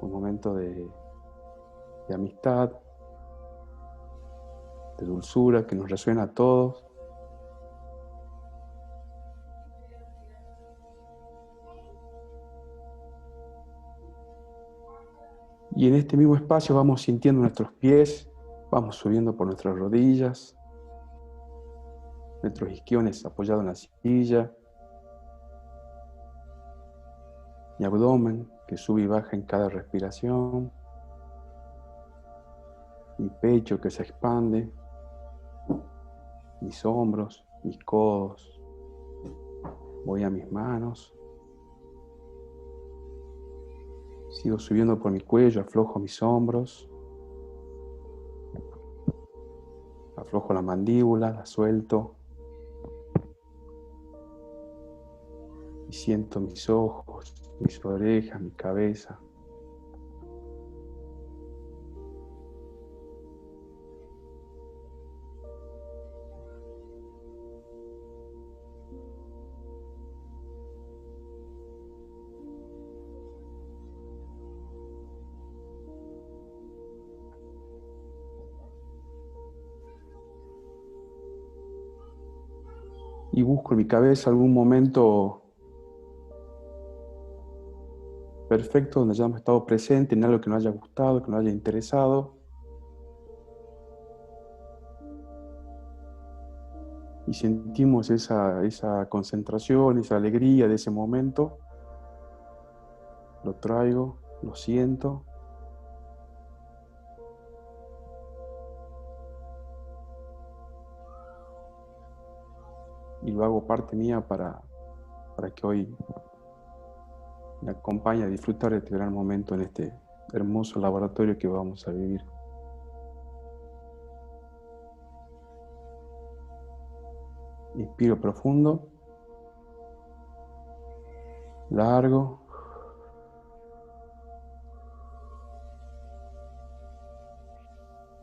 un momento de amistad, de dulzura que nos resuena a todos. Y en este mismo espacio vamos sintiendo nuestros pies, vamos subiendo por nuestras rodillas, nuestros isquiones apoyados en la silla, mi abdomen que sube y baja en cada respiración, mi pecho que se expande, mis hombros, mis codos, voy a mis manos, sigo subiendo por mi cuello, aflojo mis hombros, aflojo la mandíbula, la suelto y siento mis ojos, mis orejas, mi cabeza. Y busco en mi cabeza algún momento perfecto donde hayamos estado presente en algo que nos haya gustado, que nos haya interesado. Y sentimos esa concentración, esa alegría de ese momento. Lo traigo, lo siento. Y lo hago parte mía para que hoy me acompañe a disfrutar de este gran momento en este hermoso laboratorio que vamos a vivir. Inspiro profundo, largo.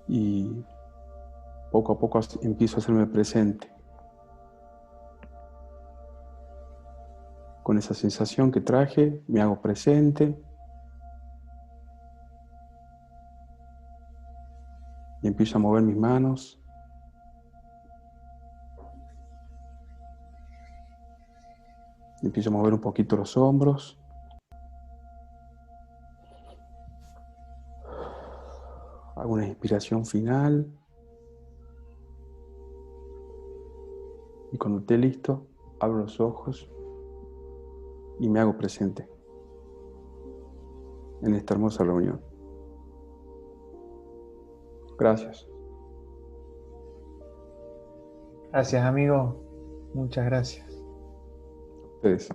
Y poco a poco empiezo a hacerme presente con esa sensación que traje, me hago presente y empiezo a mover mis manos, empiezo a mover un poquito los hombros, hago una inspiración final y cuando esté listo abro los ojos y me hago presente en esta hermosa reunión. Gracias. Gracias, amigo. Muchas gracias. Ustedes.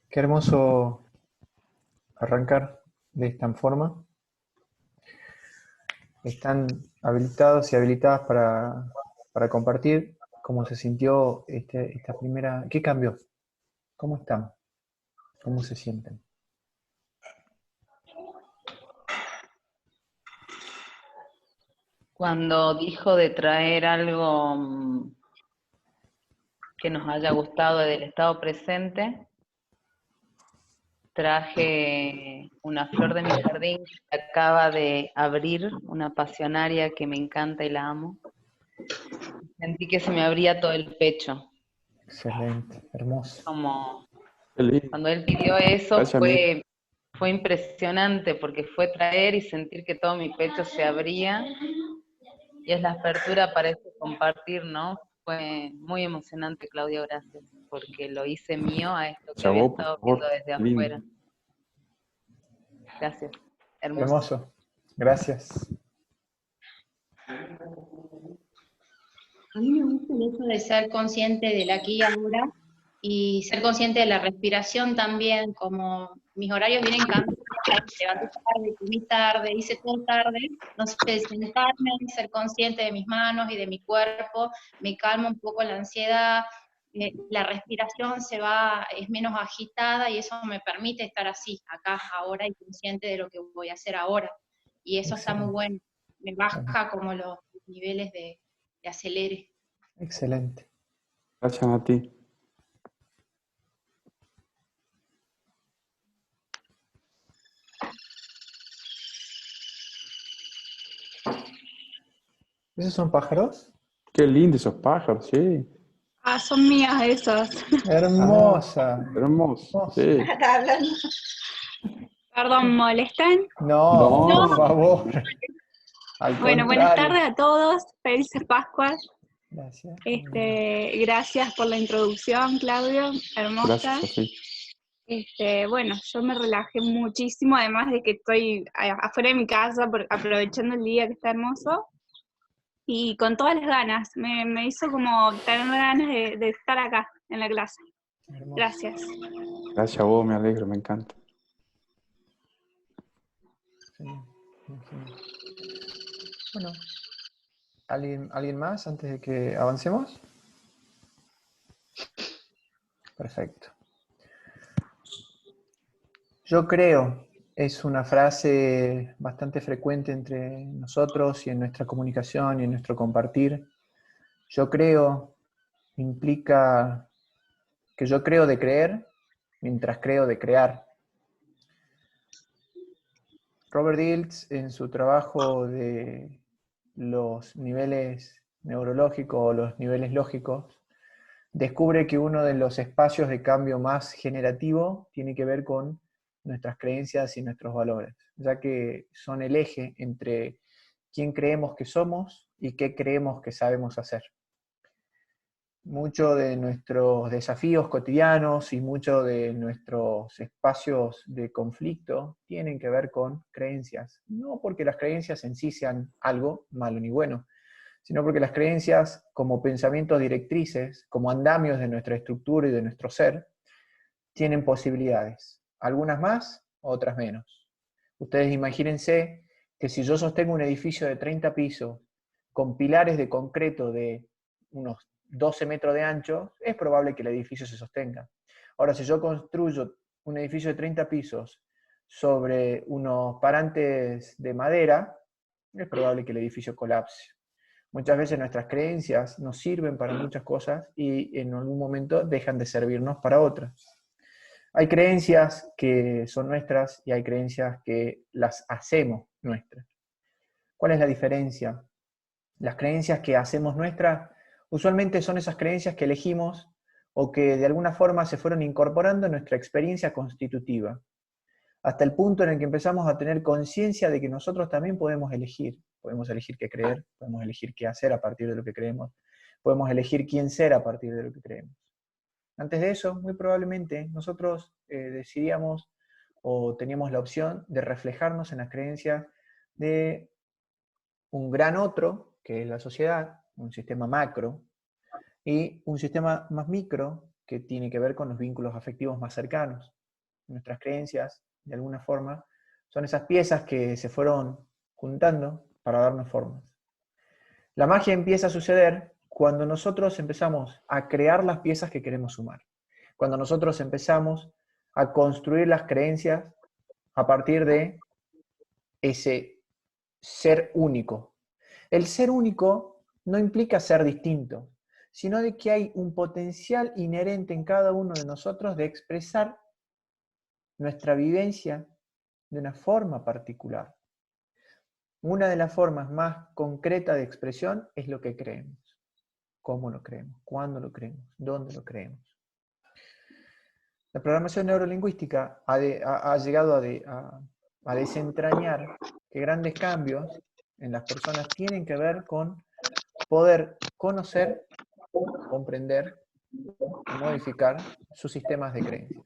Qué hermoso arrancar de esta forma. Están habilitados y habilitadas para compartir cómo se sintió esta primera... ¿Qué cambió? ¿Cómo están? ¿Cómo se sienten? Cuando dijo de traer algo que nos haya gustado del estado presente, traje una flor de mi jardín que acaba de abrir, una pasionaria que me encanta y la amo. Sentí que se me abría todo el pecho. Excelente, hermoso. Como Qué lindo. cuando él pidió eso Gracias, amigo. fue impresionante porque fue traer y sentir que todo mi pecho se abría y es la apertura para ese compartir, ¿no? Fue muy emocionante, Claudio, gracias, porque lo hice mío a esto que Gracias a había vos, por estado viendo favor. desde Qué lindo. afuera. Gracias, hermoso. Hermoso. Gracias. A mí me gusta el hecho de ser consciente del aquí y ahora y ser consciente de la respiración también, como mis horarios vienen cambiando, levanté tarde, comí tarde, hice todo tarde, no sé, sentarme, ser consciente de mis manos y de mi cuerpo, me calma un poco la ansiedad, la respiración es menos agitada y eso me permite estar así, acá, ahora y consciente de lo que voy a hacer ahora. Y eso está muy bueno, me baja como los niveles de acelere. Excelente. Gracias a ti. ¿Esos son pájaros? Qué lindos esos pájaros, sí. Ah, son mías esas. Hermosa. Hermoso, Hermosa. sí. Está hablando. Perdón, ¿molestan? No, No, por favor. Al Bueno, buenas contrario. tardes a todos. Felices Pascuas. Gracias. Gracias por la introducción, Claudio. Hermosa. gracias, Sofía. Bueno, yo me relajé muchísimo, además de que estoy afuera de mi casa aprovechando el día que está hermoso. Y con todas las ganas, me hizo como tener ganas de estar acá en la clase. Hermoso. Gracias. Gracias a vos, me alegro, me encanta. Genial, genial. Bueno, ¿alguien más antes de que avancemos? Perfecto. Yo creo, es una frase bastante frecuente entre nosotros y en nuestra comunicación y en nuestro compartir. Yo creo implica que yo creo de creer mientras creo de crear. Robert Dilts, en su trabajo de los niveles neurológicos o los niveles lógicos, descubre que uno de los espacios de cambio más generativo tiene que ver con nuestras creencias y nuestros valores, ya que son el eje entre quién creemos que somos y qué creemos que sabemos hacer. Muchos de nuestros desafíos cotidianos y muchos de nuestros espacios de conflicto tienen que ver con creencias. No porque las creencias en sí sean algo malo ni bueno, sino porque las creencias como pensamientos directrices, como andamios de nuestra estructura y de nuestro ser, tienen posibilidades. Algunas más, otras menos. Ustedes imagínense que si yo sostengo un edificio de 30 pisos con pilares de concreto de unos 12 metros de ancho, es probable que el edificio se sostenga. Ahora, si yo construyo un edificio de 30 pisos sobre unos parantes de madera, es probable que el edificio colapse. Muchas veces nuestras creencias nos sirven para muchas cosas y en algún momento dejan de servirnos para otras. Hay creencias que son nuestras y hay creencias que las hacemos nuestras. ¿Cuál es la diferencia? Las creencias que hacemos nuestras usualmente son esas creencias que elegimos o que de alguna forma se fueron incorporando en nuestra experiencia constitutiva, hasta el punto en el que empezamos a tener conciencia de que nosotros también podemos elegir qué creer, podemos elegir qué hacer a partir de lo que creemos, podemos elegir quién ser a partir de lo que creemos. Antes de eso, muy probablemente, nosotros decidíamos o teníamos la opción de reflejarnos en las creencias de un gran otro, que es la sociedad, un sistema macro, y un sistema más micro, que tiene que ver con los vínculos afectivos más cercanos. Nuestras creencias, de alguna forma, son esas piezas que se fueron juntando para darnos formas. La magia empieza a suceder cuando nosotros empezamos a crear las piezas que queremos sumar. Cuando nosotros empezamos a construir las creencias a partir de ese ser único. El ser único no implica ser distinto, sino de que hay un potencial inherente en cada uno de nosotros de expresar nuestra vivencia de una forma particular. Una de las formas más concretas de expresión es lo que creemos. ¿Cómo lo creemos? ¿Cuándo lo creemos? ¿Dónde lo creemos? La programación neurolingüística ha llegado a desentrañar que grandes cambios en las personas tienen que ver con poder conocer, comprender y modificar sus sistemas de creencias.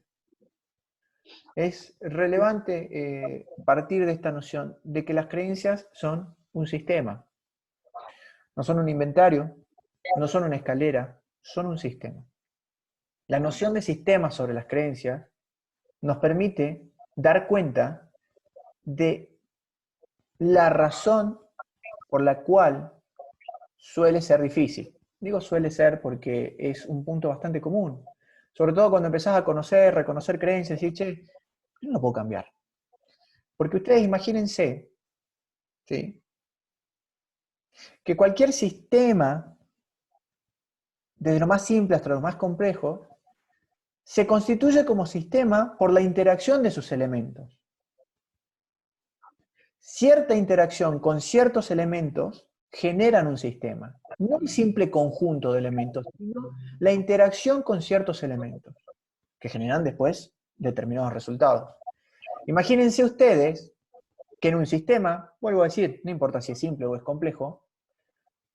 Es relevante partir de esta noción de que las creencias son un sistema. No son un inventario, no son una escalera, son un sistema. La noción de sistema sobre las creencias nos permite dar cuenta de la razón por la cual suele ser difícil. Digo suele ser porque es un punto bastante común. Sobre todo cuando empezás a conocer, reconocer creencias y che, yo no lo puedo cambiar. Porque ustedes imagínense, ¿sí?, que cualquier sistema, desde lo más simple hasta lo más complejo, se constituye como sistema por la interacción de sus elementos. Cierta interacción con ciertos elementos generan un sistema. No un simple conjunto de elementos, sino la interacción con ciertos elementos, que generan después determinados resultados. Imagínense ustedes que en un sistema, vuelvo a decir, no importa si es simple o es complejo,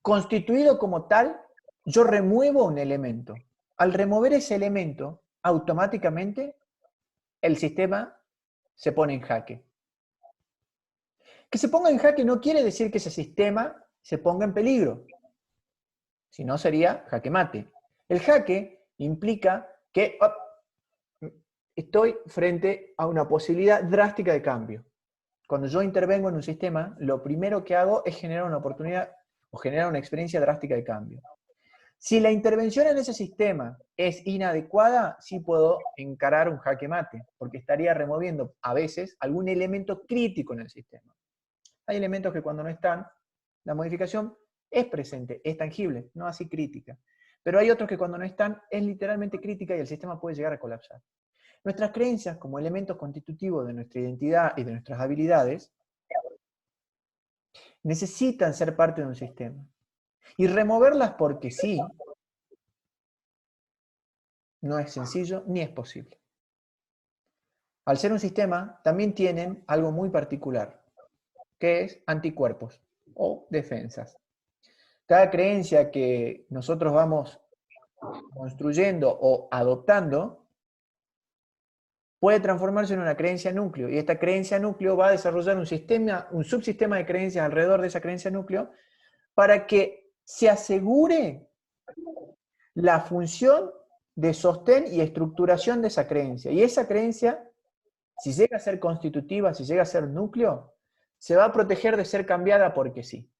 constituido como tal, yo remuevo un elemento. Al remover ese elemento, automáticamente el sistema se pone en jaque. Que se ponga en jaque no quiere decir que ese sistema se ponga en peligro, si no sería jaque mate. El jaque implica que estoy frente a una posibilidad drástica de cambio. Cuando yo intervengo en un sistema, lo primero que hago es generar una oportunidad o generar una experiencia drástica de cambio. Si la intervención en ese sistema es inadecuada, sí puedo encarar un jaque mate, porque estaría removiendo a veces algún elemento crítico en el sistema. Hay elementos que cuando no están, la modificación es presente, es tangible, no así crítica. Pero hay otros que cuando no están, es literalmente crítica y el sistema puede llegar a colapsar. Nuestras creencias, como elementos constitutivos de nuestra identidad y de nuestras habilidades, necesitan ser parte de un sistema. Y removerlas porque sí, no es sencillo ni es posible. Al ser un sistema, también tienen algo muy particular, que es anticuerpos o defensas. Cada creencia que nosotros vamos construyendo o adoptando puede transformarse en una creencia núcleo, y esta creencia núcleo va a desarrollar un subsistema de creencias alrededor de esa creencia núcleo para que se asegure la función de sostén y estructuración de esa creencia. Y esa creencia, si llega a ser constitutiva, si llega a ser núcleo, se va a proteger de ser cambiada porque sí.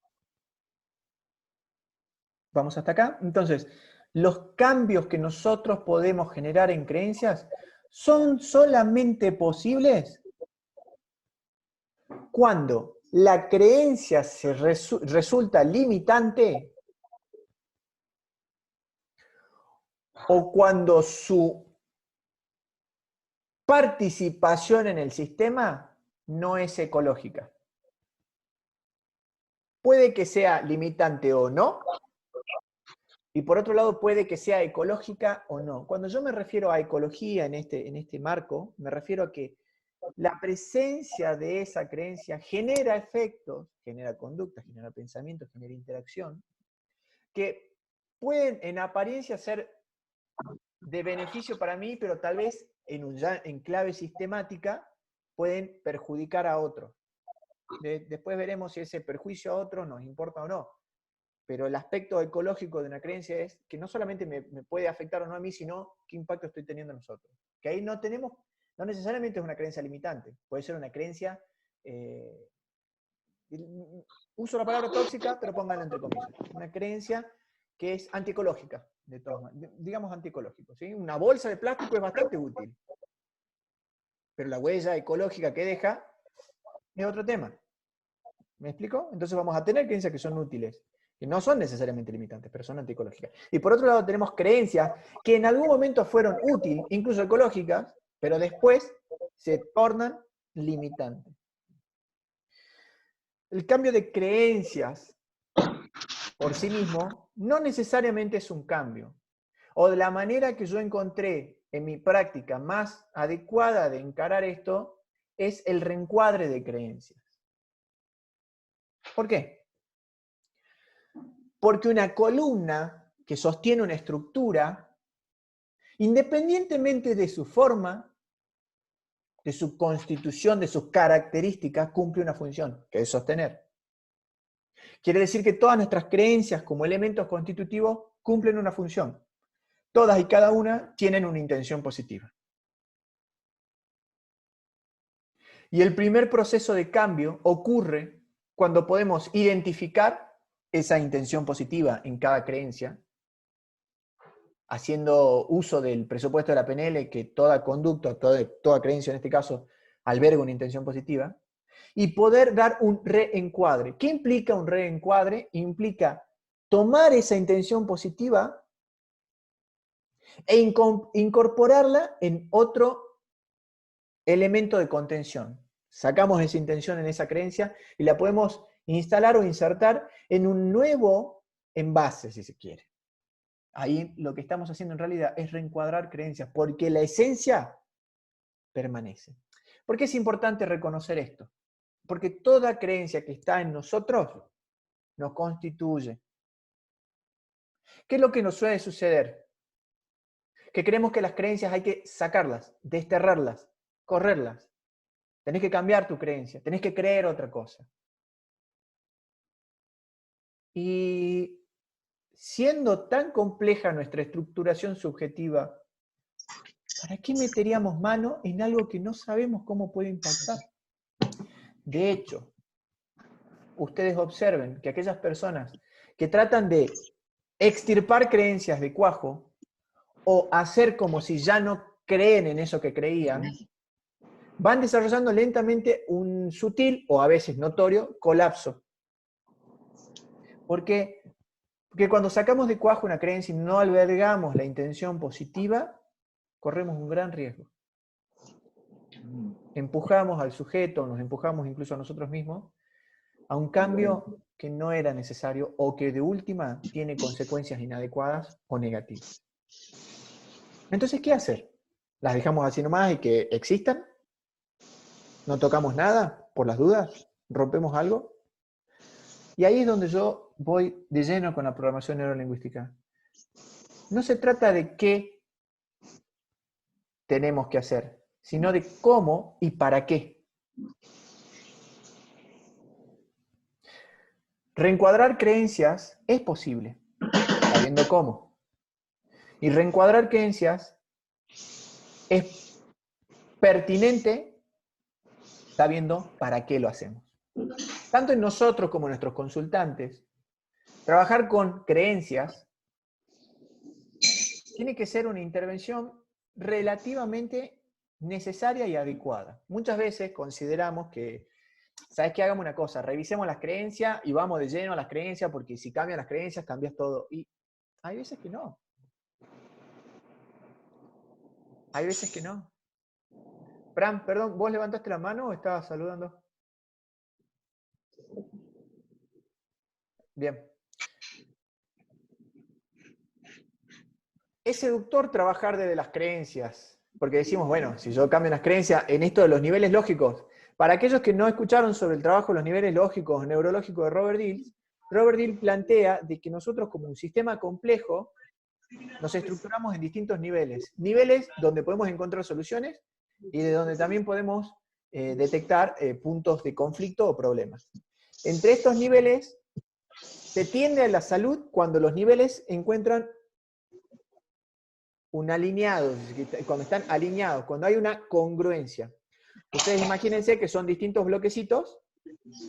¿Vamos hasta acá? Entonces, los cambios que nosotros podemos generar en creencias son solamente posibles cuando la creencia resulta limitante o cuando su participación en el sistema no es ecológica. Puede que sea limitante o no, y por otro lado puede que sea ecológica o no. Cuando yo me refiero a ecología en este marco, me refiero a que la presencia de esa creencia genera efectos, genera conductas, genera pensamientos, genera interacción, que pueden en apariencia ser de beneficio para mí, pero tal vez en clave sistemática pueden perjudicar a otros. Después veremos si ese perjuicio a otros nos importa o no. Pero el aspecto ecológico de una creencia es que no solamente me puede afectar o no a mí, sino qué impacto estoy teniendo en nosotros. Que ahí no necesariamente es una creencia limitante, puede ser una creencia, uso la palabra tóxica, pero pónganla entre comillas, una creencia que es antiecológica, digamos antiecológico, ¿sí? Una bolsa de plástico es bastante útil, pero la huella ecológica que deja es otro tema. ¿Me explico? Entonces vamos a tener creencias que son útiles, que no son necesariamente limitantes, pero son antiecológicas. Y por otro lado tenemos creencias que en algún momento fueron útiles, incluso ecológicas, pero después se tornan limitantes. El cambio de creencias por sí mismo no necesariamente es un cambio. O de la manera que yo encontré en mi práctica más adecuada de encarar esto es el reencuadre de creencias. ¿Por qué? Porque una columna que sostiene una estructura, independientemente de su forma, de su constitución, de sus características, cumple una función, que es sostener. Quiere decir que todas nuestras creencias como elementos constitutivos cumplen una función. Todas y cada una tienen una intención positiva. Y el primer proceso de cambio ocurre cuando podemos identificar esa intención positiva en cada creencia, haciendo uso del presupuesto de la PNL, que toda conducta, toda creencia en este caso, alberga una intención positiva, y poder dar un reencuadre. ¿Qué implica un reencuadre? Implica tomar esa intención positiva e incorporarla en otro elemento de contención. Sacamos esa intención en esa creencia y la podemos instalar o insertar en un nuevo envase, si se quiere. Ahí lo que estamos haciendo en realidad es reencuadrar creencias, porque la esencia permanece. ¿Por qué es importante reconocer esto? Porque toda creencia que está en nosotros nos constituye. ¿Qué es lo que nos suele suceder? Que creemos que las creencias hay que sacarlas, desterrarlas, correrlas. Tenés que cambiar tu creencia, tenés que creer otra cosa. Y siendo tan compleja nuestra estructuración subjetiva, ¿para qué meteríamos mano en algo que no sabemos cómo puede impactar? De hecho, ustedes observen que aquellas personas que tratan de extirpar creencias de cuajo o hacer como si ya no creen en eso que creían, van desarrollando lentamente un sutil o a veces notorio colapso. Porque cuando sacamos de cuajo una creencia y no albergamos la intención positiva, corremos un gran riesgo. Empujamos al sujeto, nos empujamos incluso a nosotros mismos, a un cambio que no era necesario o que de última tiene consecuencias inadecuadas o negativas. Entonces, ¿qué hacer? ¿Las dejamos así nomás y que existan? ¿No tocamos nada por las dudas? ¿Rompemos algo? Y ahí es donde yo voy de lleno con la programación neurolingüística. No se trata de qué tenemos que hacer, sino de cómo y para qué. Reencuadrar creencias es posible, sabiendo cómo. Y reencuadrar creencias es pertinente sabiendo para qué lo hacemos. Tanto en nosotros como en nuestros consultantes, trabajar con creencias tiene que ser una intervención relativamente necesaria y adecuada. Muchas veces consideramos que, ¿sabes qué? Hagamos una cosa, revisemos las creencias y vamos de lleno a las creencias, porque si cambian las creencias, cambias todo. Y hay veces que no. Hay veces que no. Fran, perdón, ¿vos levantaste la mano o estabas saludando? Bien. Es seductor trabajar desde las creencias, porque decimos, bueno, si yo cambio las creencias en esto de los niveles lógicos, para aquellos que no escucharon sobre el trabajo de los niveles lógicos, neurológicos de Robert Dill plantea de que nosotros como un sistema complejo nos estructuramos en distintos niveles. Niveles donde podemos encontrar soluciones y de donde también podemos detectar puntos de conflicto o problemas. Entre estos niveles se tiende a la salud cuando los niveles encuentran un alineado, cuando están alineados, cuando hay una congruencia. Ustedes imagínense que son distintos bloquecitos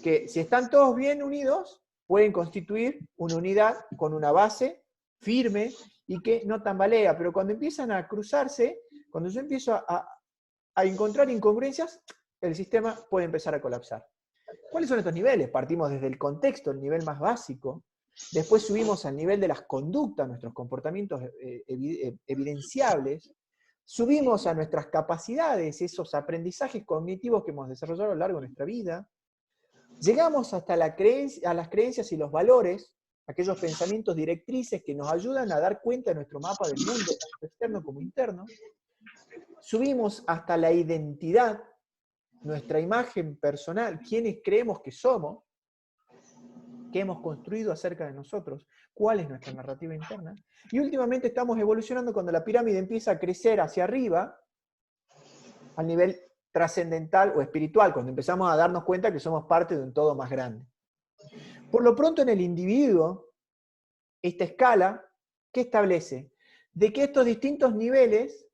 que si están todos bien unidos, pueden constituir una unidad con una base firme y que no tambalea, pero cuando empiezan a cruzarse, cuando yo empiezo a encontrar incongruencias, el sistema puede empezar a colapsar. ¿Cuáles son estos niveles? Partimos desde el contexto, el nivel más básico, después subimos al nivel de las conductas, nuestros comportamientos evidenciables, subimos a nuestras capacidades, esos aprendizajes cognitivos que hemos desarrollado a lo largo de nuestra vida, llegamos hasta a las creencias y los valores, aquellos pensamientos directrices que nos ayudan a dar cuenta de nuestro mapa del mundo, tanto externo como interno, subimos hasta la identidad, nuestra imagen personal, quiénes creemos que somos, qué hemos construido acerca de nosotros, cuál es nuestra narrativa interna. Y últimamente estamos evolucionando cuando la pirámide empieza a crecer hacia arriba, al nivel trascendental o espiritual, cuando empezamos a darnos cuenta que somos parte de un todo más grande. Por lo pronto en el individuo, esta escala, ¿qué establece? De que estos distintos niveles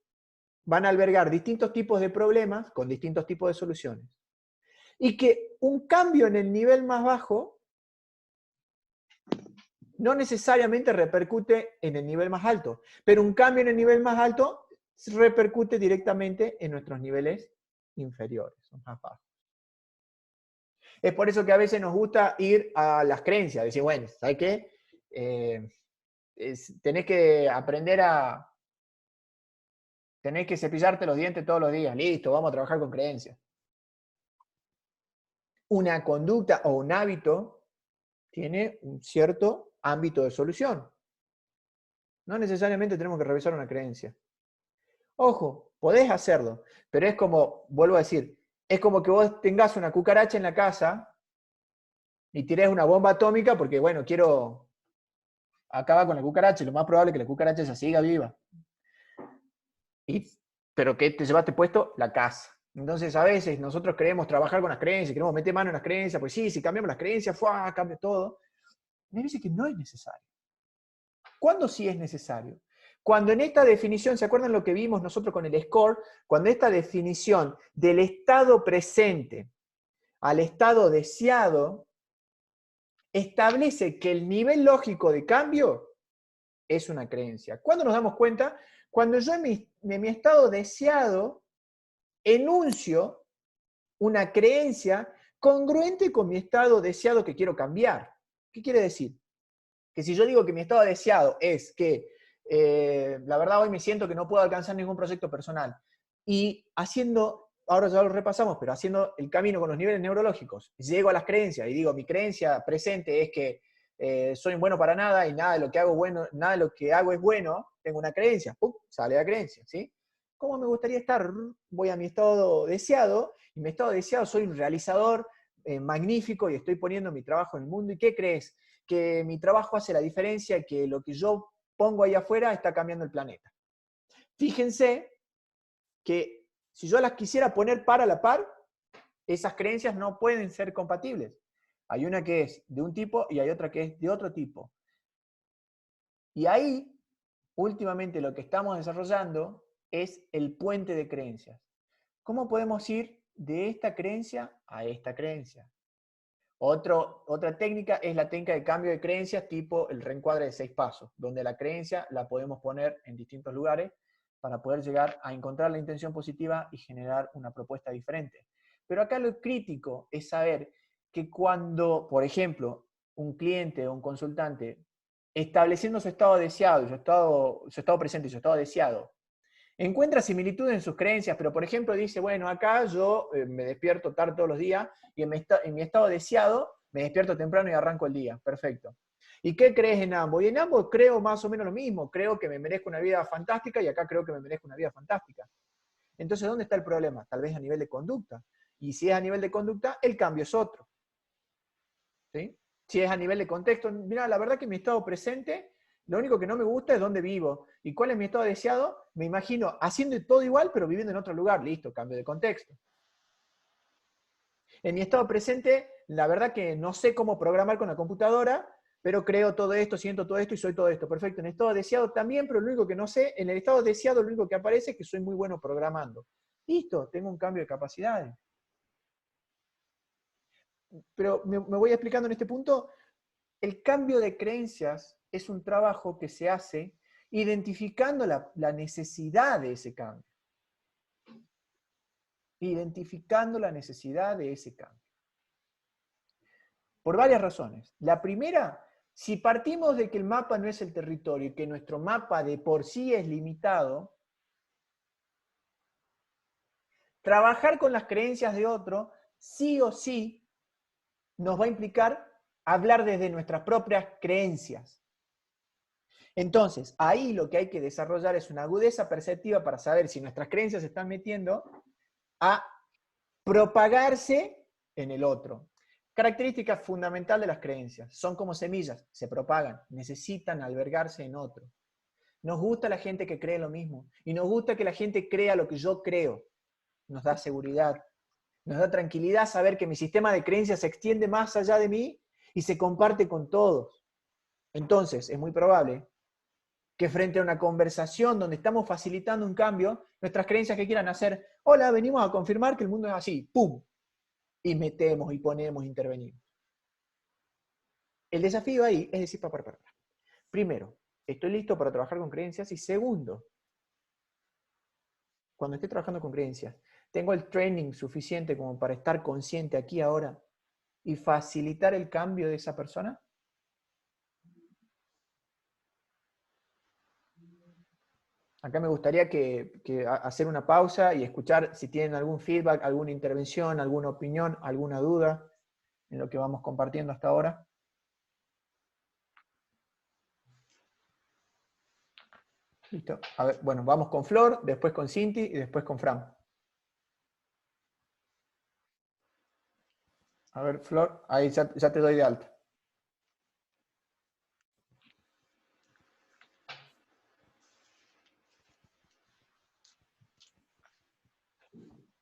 van a albergar distintos tipos de problemas con distintos tipos de soluciones. Y que un cambio en el nivel más bajo no necesariamente repercute en el nivel más alto, pero un cambio en el nivel más alto repercute directamente en nuestros niveles inferiores, más bajos. Es por eso que a veces nos gusta ir a las creencias, decir, bueno, ¿sabes qué? Tenés que aprender tenés que cepillarte los dientes todos los días, listo, vamos a trabajar con creencias. Una conducta o un hábito tiene un cierto ámbito de solución. No necesariamente tenemos que revisar una creencia. Ojo, podés hacerlo, pero es como, vuelvo a decir, es como que vos tengas una cucaracha en la casa y tirés una bomba atómica porque, bueno, quiero acabar con la cucaracha y lo más probable es que la cucaracha se siga viva. Pero ¿qué te llevaste puesto? La casa. Entonces, a veces nosotros queremos trabajar con las creencias, queremos meter mano en las creencias, pues sí, si cambiamos las creencias, cambia todo. Me dice que no es necesario. ¿Cuándo sí es necesario? Cuando en esta definición, ¿se acuerdan lo que vimos nosotros con el score? Cuando esta definición del estado presente al estado deseado establece que el nivel lógico de cambio es una creencia. ¿Cuándo nos damos cuenta? Cuando yo en mi estado deseado enuncio una creencia congruente con mi estado deseado que quiero cambiar. ¿Qué quiere decir? Que si yo digo que mi estado deseado es que la verdad hoy me siento que no puedo alcanzar ningún proyecto personal, y haciendo, ahora ya lo repasamos, pero haciendo el camino con los niveles neurológicos, llego a las creencias y digo, mi creencia presente es que soy bueno para nada y nada de lo que hago bueno, nada de lo que hago es bueno, tengo una creencia, ¡pum!, sale la creencia, ¿sí? ¿Cómo me gustaría estar? Voy a mi estado deseado, y mi estado deseado soy un realizador magnífico y estoy poniendo mi trabajo en el mundo. ¿Y qué crees? Que mi trabajo hace la diferencia y que lo que yo pongo ahí afuera está cambiando el planeta. Fíjense que si yo las quisiera poner par a la par, esas creencias no pueden ser compatibles. Hay una que es de un tipo y hay otra que es de otro tipo. Y ahí, últimamente, lo que estamos desarrollando es el puente de creencias. ¿Cómo podemos ir de esta creencia a esta creencia? Otra técnica es la técnica de cambio de creencias tipo el reencuadre de 6 pasos, donde la creencia la podemos poner en distintos lugares para poder llegar a encontrar la intención positiva y generar una propuesta diferente. Pero acá lo crítico es saber que cuando, por ejemplo, un cliente o un consultante, estableciendo su estado deseado, su estado presente y su estado deseado, encuentra similitudes en sus creencias, pero por ejemplo dice, bueno, acá yo me despierto tarde todos los días y en mi estado deseado me despierto temprano y arranco el día. Perfecto. ¿Y qué crees en ambos? Y en ambos creo más o menos lo mismo. Creo que me merezco una vida fantástica y acá creo que me merezco una vida fantástica. Entonces, ¿dónde está el problema? Tal vez a nivel de conducta. Y si es a nivel de conducta, el cambio es otro. ¿Sí? Si es a nivel de contexto, mira, la verdad que mi estado presente, lo único que no me gusta es dónde vivo. ¿Y cuál es mi estado deseado? Me imagino haciendo todo igual, pero viviendo en otro lugar. Listo, cambio de contexto. En mi estado presente, la verdad que no sé cómo programar con la computadora, pero creo todo esto, siento todo esto y soy todo esto. Perfecto. En el estado deseado también, pero lo único que no sé, en el estado deseado lo único que aparece es que soy muy bueno programando. Listo, tengo un cambio de capacidades. Pero me voy explicando en este punto. El cambio de creencias es un trabajo que se hace identificando la necesidad de ese cambio. Identificando la necesidad de ese cambio. Por varias razones. La primera, si partimos de que el mapa no es el territorio y que nuestro mapa de por sí es limitado, trabajar con las creencias de otro, sí o sí, nos va a implicar hablar desde nuestras propias creencias. Entonces, ahí lo que hay que desarrollar es una agudeza perceptiva para saber si nuestras creencias se están metiendo a propagarse en el otro. Característica fundamental de las creencias: son como semillas, se propagan, necesitan albergarse en otro. Nos gusta la gente que cree lo mismo, y nos gusta que la gente crea lo que yo creo. Nos da seguridad, nos da tranquilidad saber que mi sistema de creencias se extiende más allá de mí y se comparte con todos. Entonces, es muy probable que frente a una conversación donde estamos facilitando un cambio, nuestras creencias que quieran hacer, hola, venimos a confirmar que el mundo es así, ¡pum! Y metemos y ponemos, intervenimos. El desafío ahí es decir, primero, estoy listo para trabajar con creencias, y segundo, cuando esté trabajando con creencias, tengo el training suficiente como para estar consciente aquí ahora y facilitar el cambio de esa persona. Acá me gustaría hacer una pausa y escuchar si tienen algún feedback, alguna intervención, alguna opinión, alguna duda en lo que vamos compartiendo hasta ahora. Listo. A ver, bueno, vamos con Flor, después con Cinti y después con Fran. A ver, Flor, ahí ya te doy de alta.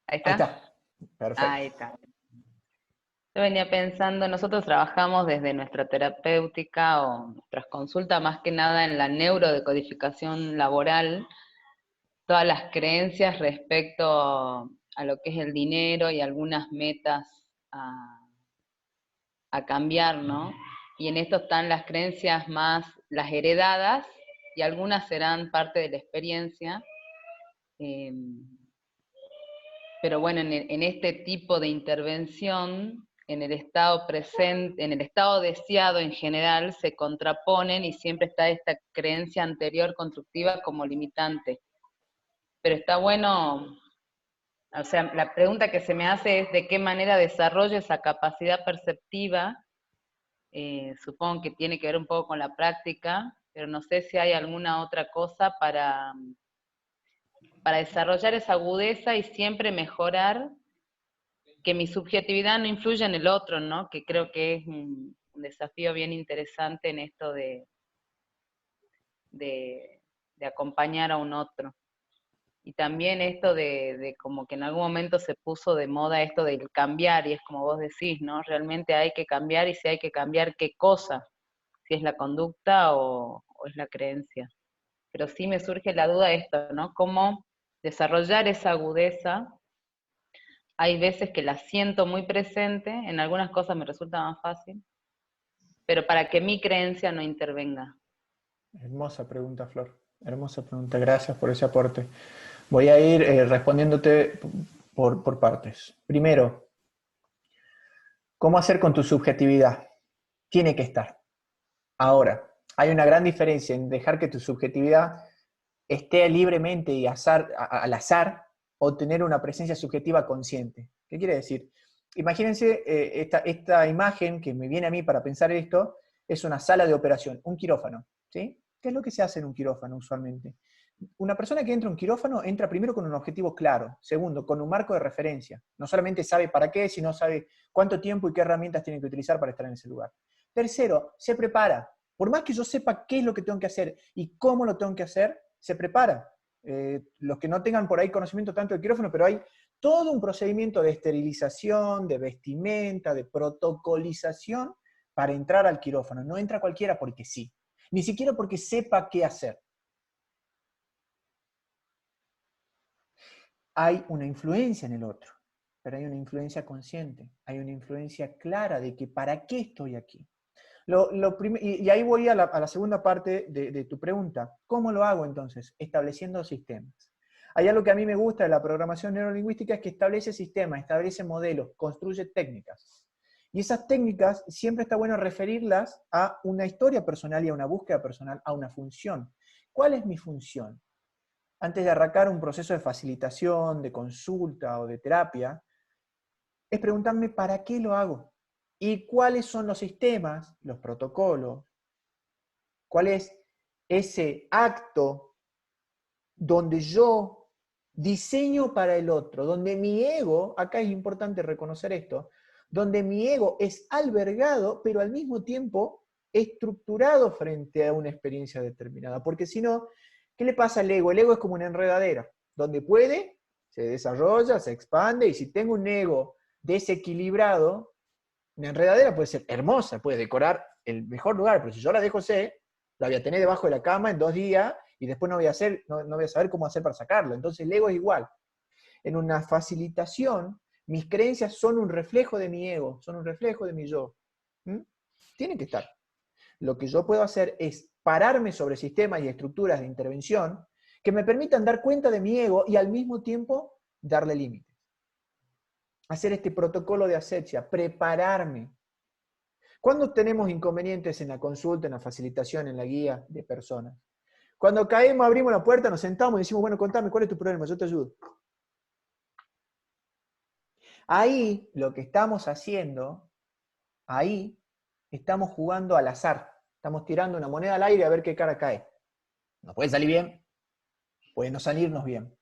Ahí está. Ahí está. Perfecto. Ahí está. Yo venía pensando, nosotros trabajamos desde nuestra terapéutica o nuestras consultas más que nada en la neurodecodificación laboral, todas las creencias respecto a lo que es el dinero y algunas metas a cambiar, ¿no? Y en esto están las creencias más, las heredadas, y algunas serán parte de la experiencia. Pero bueno, en este tipo de intervención, en el estado presente, en el estado deseado en general, se contraponen y siempre está esta creencia anterior constructiva como limitante. Pero está bueno, o sea, la pregunta que se me hace es de qué manera desarrollo esa capacidad perceptiva. Supongo que tiene que ver un poco con la práctica, pero no sé si hay alguna otra cosa para desarrollar esa agudeza y siempre mejorar, que mi subjetividad no influya en el otro, ¿no? Que creo que es un desafío bien interesante en esto de acompañar a un otro. Y también esto de como que en algún momento se puso de moda esto del cambiar, y es como vos decís, ¿no? Realmente hay que cambiar, y si hay que cambiar, ¿qué cosa? Si es la conducta o es la creencia. Pero sí me surge la duda de esto, ¿no? Cómo desarrollar esa agudeza. Hay veces que la siento muy presente, en algunas cosas me resulta más fácil, pero para que mi creencia no intervenga. Hermosa pregunta, Flor. Hermosa pregunta. Gracias por ese aporte. Voy a ir respondiéndote por partes. Primero, ¿cómo hacer con tu subjetividad? Tiene que estar. Ahora, hay una gran diferencia en dejar que tu subjetividad esté libremente y al azar, o tener una presencia subjetiva consciente. ¿Qué quiere decir? Imagínense esta imagen que me viene a mí para pensar esto, es una sala de operación, un quirófano. ¿Sí? ¿Qué es lo que se hace en un quirófano usualmente? Una persona que entra a un quirófano entra primero con un objetivo claro, segundo, con un marco de referencia. No solamente sabe para qué, sino sabe cuánto tiempo y qué herramientas tiene que utilizar para estar en ese lugar. Tercero, se prepara. Por más que yo sepa qué es lo que tengo que hacer y cómo lo tengo que hacer, se prepara. Los que no tengan por ahí conocimiento tanto del quirófano, pero hay todo un procedimiento de esterilización, de vestimenta, de protocolización para entrar al quirófano. No entra cualquiera porque sí, ni siquiera porque sepa qué hacer. Hay una influencia en el otro, pero hay una influencia consciente, hay una influencia clara de que para qué estoy aquí. Y ahí voy a la segunda parte de tu pregunta. ¿Cómo lo hago entonces? Estableciendo sistemas. Hay algo que a mí me gusta de la programación neurolingüística, es que establece sistemas, establece modelos, construye técnicas. Y esas técnicas siempre está bueno referirlas a una historia personal y a una búsqueda personal, a una función. ¿Cuál es mi función? Antes de arrancar un proceso de facilitación, de consulta o de terapia, es preguntarme para qué lo hago. ¿Y cuáles son los sistemas, los protocolos? ¿Cuál es ese acto donde yo diseño para el otro? Donde mi ego, acá es importante reconocer esto, donde mi ego es albergado, pero al mismo tiempo estructurado frente a una experiencia determinada. Porque si no, ¿qué le pasa al ego? El ego es como una enredadera, donde puede, se desarrolla, se expande, y si tengo un ego desequilibrado, una enredadera puede ser hermosa, puede decorar el mejor lugar, pero si yo la dejo ser, la voy a tener debajo de la cama en 2 días y después no voy a saber cómo hacer para sacarlo. Entonces el ego es igual. En una facilitación, mis creencias son un reflejo de mi ego, son un reflejo de mi yo. Tienen que estar. Lo que yo puedo hacer es pararme sobre sistemas y estructuras de intervención que me permitan dar cuenta de mi ego y al mismo tiempo darle límites. Hacer este protocolo de asepsia, prepararme. ¿Cuándo tenemos inconvenientes en la consulta, en la facilitación, en la guía de personas? Cuando caemos, abrimos la puerta, nos sentamos y decimos, bueno, contame, ¿cuál es tu problema? Yo te ayudo. Ahí, lo que estamos haciendo, ahí estamos jugando al azar. Estamos tirando una moneda al aire a ver qué cara cae. No puede salir bien, puede no salirnos bien.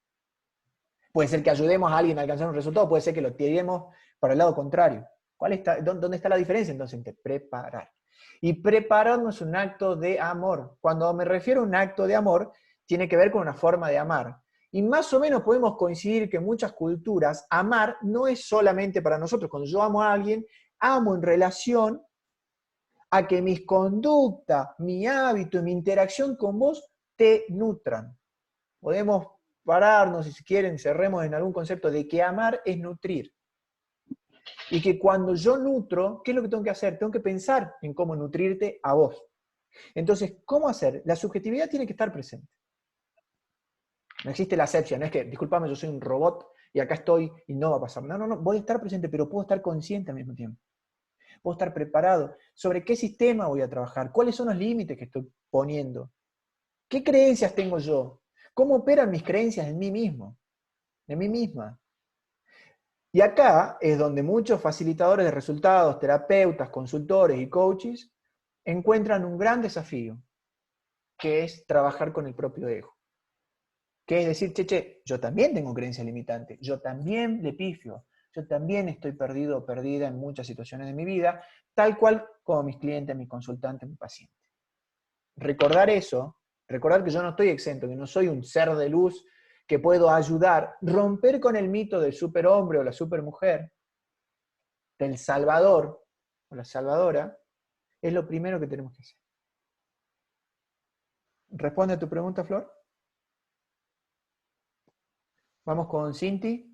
Puede ser que ayudemos a alguien a alcanzar un resultado, puede ser que lo tiremos para el lado contrario. ¿Dónde está la diferencia entonces entre preparar? Y prepararnos es un acto de amor. Cuando me refiero a un acto de amor, tiene que ver con una forma de amar. Y más o menos podemos coincidir que en muchas culturas, amar no es solamente para nosotros. Cuando yo amo a alguien, amo en relación a que mis conductas, mi hábito y mi interacción con vos te nutran. Podemos pararnos, si quieren, cerremos en algún concepto de que amar es nutrir. Y que cuando yo nutro, ¿qué es lo que tengo que hacer? Tengo que pensar en cómo nutrirte a vos. Entonces, ¿cómo hacer? La subjetividad tiene que estar presente. No existe la acepción, no es que, discúlpame, yo soy un robot y acá estoy y no va a pasar. No, voy a estar presente, pero puedo estar consciente al mismo tiempo. Puedo estar preparado sobre qué sistema voy a trabajar, cuáles son los límites que estoy poniendo, qué creencias tengo yo, cómo operan mis creencias en mí mismo, en mí misma. Y acá es donde muchos facilitadores de resultados, terapeutas, consultores y coaches encuentran un gran desafío, que es trabajar con el propio ego. Que es decir, yo también tengo creencias limitantes, yo también le pifio, yo también estoy perdido o perdida en muchas situaciones de mi vida, tal cual como mis clientes, mis consultantes, mis pacientes. Recordar eso, recordar que yo no estoy exento, que no soy un ser de luz, que puedo ayudar, romper con el mito del superhombre o la supermujer, del salvador o la salvadora, es lo primero que tenemos que hacer. ¿Responde a tu pregunta, Flor? Vamos con Cinti.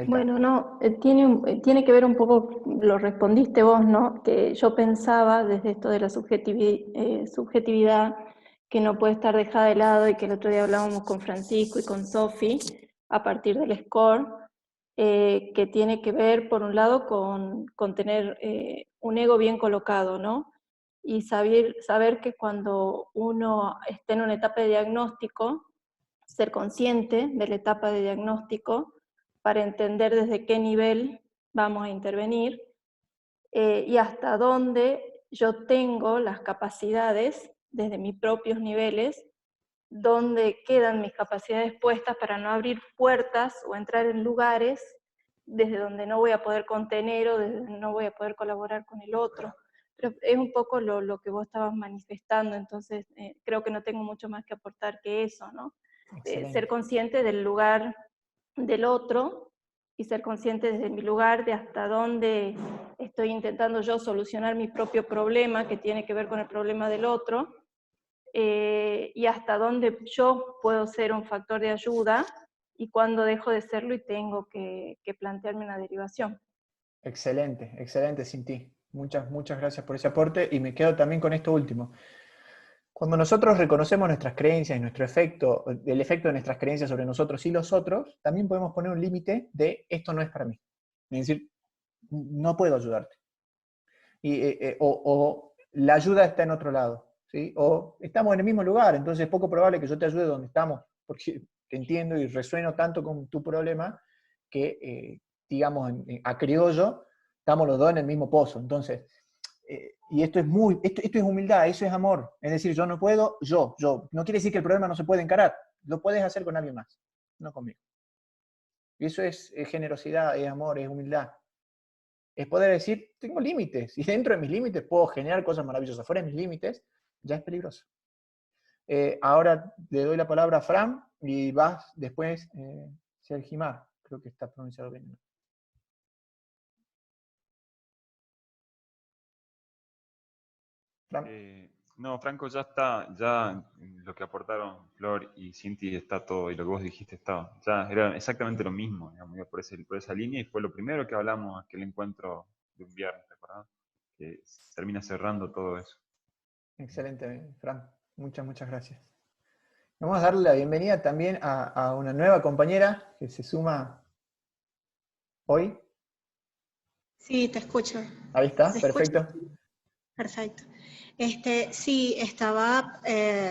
Bueno, no, tiene que ver un poco, lo respondiste vos, ¿no? Que yo pensaba desde esto de la subjetividad que no puede estar dejada de lado y que el otro día hablábamos con Francisco y con Sofi a partir del score, que tiene que ver, por un lado, con tener un ego bien colocado, ¿no? Y saber que cuando uno está en una etapa de diagnóstico, ser consciente de la etapa de diagnóstico para entender desde qué nivel vamos a intervenir y hasta dónde yo tengo las capacidades desde mis propios niveles, dónde quedan mis capacidades puestas para no abrir puertas o entrar en lugares desde donde no voy a poder contener o desde donde no voy a poder colaborar con el otro. Pero es un poco lo que vos estabas manifestando, entonces creo que no tengo mucho más que aportar que eso, ¿no? Ser consciente del lugar del otro y ser consciente desde mi lugar de hasta dónde estoy intentando yo solucionar mi propio problema que tiene que ver con el problema del otro y hasta dónde yo puedo ser un factor de ayuda y cuándo dejo de serlo y tengo que plantearme una derivación. Excelente, excelente, Cinti. Muchas gracias por ese aporte y me quedo también con esto último. Cuando nosotros reconocemos nuestras creencias y nuestro efecto, el efecto de nuestras creencias sobre nosotros y los otros, también podemos poner un límite de esto no es para mí. Es decir, no puedo ayudarte. O la ayuda está en otro lado. ¿Sí? O estamos en el mismo lugar, entonces es poco probable que yo te ayude donde estamos, porque te entiendo y resueno tanto con tu problema que, digamos, a criollo, estamos los dos en el mismo pozo. Entonces, y esto es humildad, eso es amor. Es decir, yo no puedo, yo. No quiere decir que el problema no se puede encarar, lo puedes hacer con alguien más, no conmigo. Y eso es generosidad, es amor, es humildad. Es poder decir, tengo límites, y dentro de mis límites puedo generar cosas maravillosas. Fuera de mis límites, ya es peligroso. Ahora le doy la palabra a Fran, y vas después Sergimar, creo que está pronunciado bien. No, Franco, ya está, ya lo que aportaron Flor y Cinti está todo, y lo que vos dijiste está, ya era exactamente lo mismo, digamos, por esa línea, y fue lo primero que hablamos aquel encuentro de un viernes, ¿te acordás? Que termina cerrando todo eso. Excelente, Fran. Muchas gracias. Vamos a darle la bienvenida también a una nueva compañera que se suma hoy. Sí, te escucho. Ahí está, perfecto. Perfecto. Sí, estaba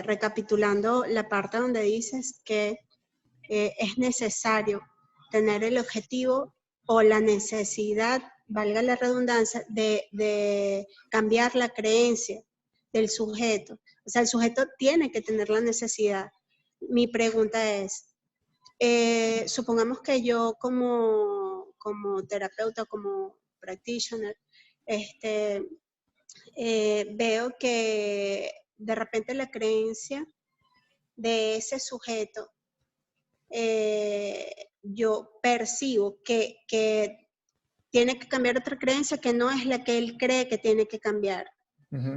recapitulando la parte donde dices que es necesario tener el objetivo o la necesidad, valga la redundancia, de cambiar la creencia del sujeto. O sea, el sujeto tiene que tener la necesidad. Mi pregunta es, supongamos que yo como terapeuta, como practitioner, veo que de repente la creencia de ese sujeto, yo percibo que tiene que cambiar otra creencia que no es la que él cree que tiene que cambiar.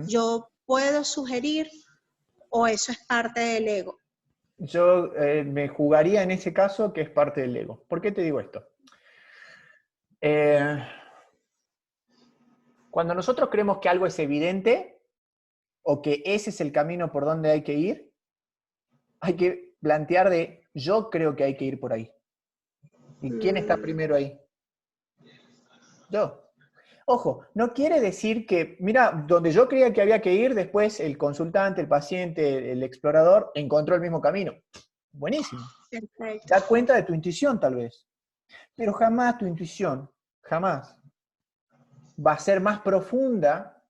Yo puedo sugerir, o eso es parte del ego. Yo me jugaría en ese caso que es parte del ego. ¿Por qué te digo esto? Cuando nosotros creemos que algo es evidente, o que ese es el camino por donde hay que ir, hay que plantear de, yo creo que hay que ir por ahí. ¿Y quién está primero ahí? Yo. Ojo, no quiere decir que, mira, donde yo creía que había que ir, después el consultante, el paciente, el explorador, encontró el mismo camino. Buenísimo. Perfecto. Da cuenta de tu intuición, tal vez. Pero jamás tu intuición, jamás, va a ser más profunda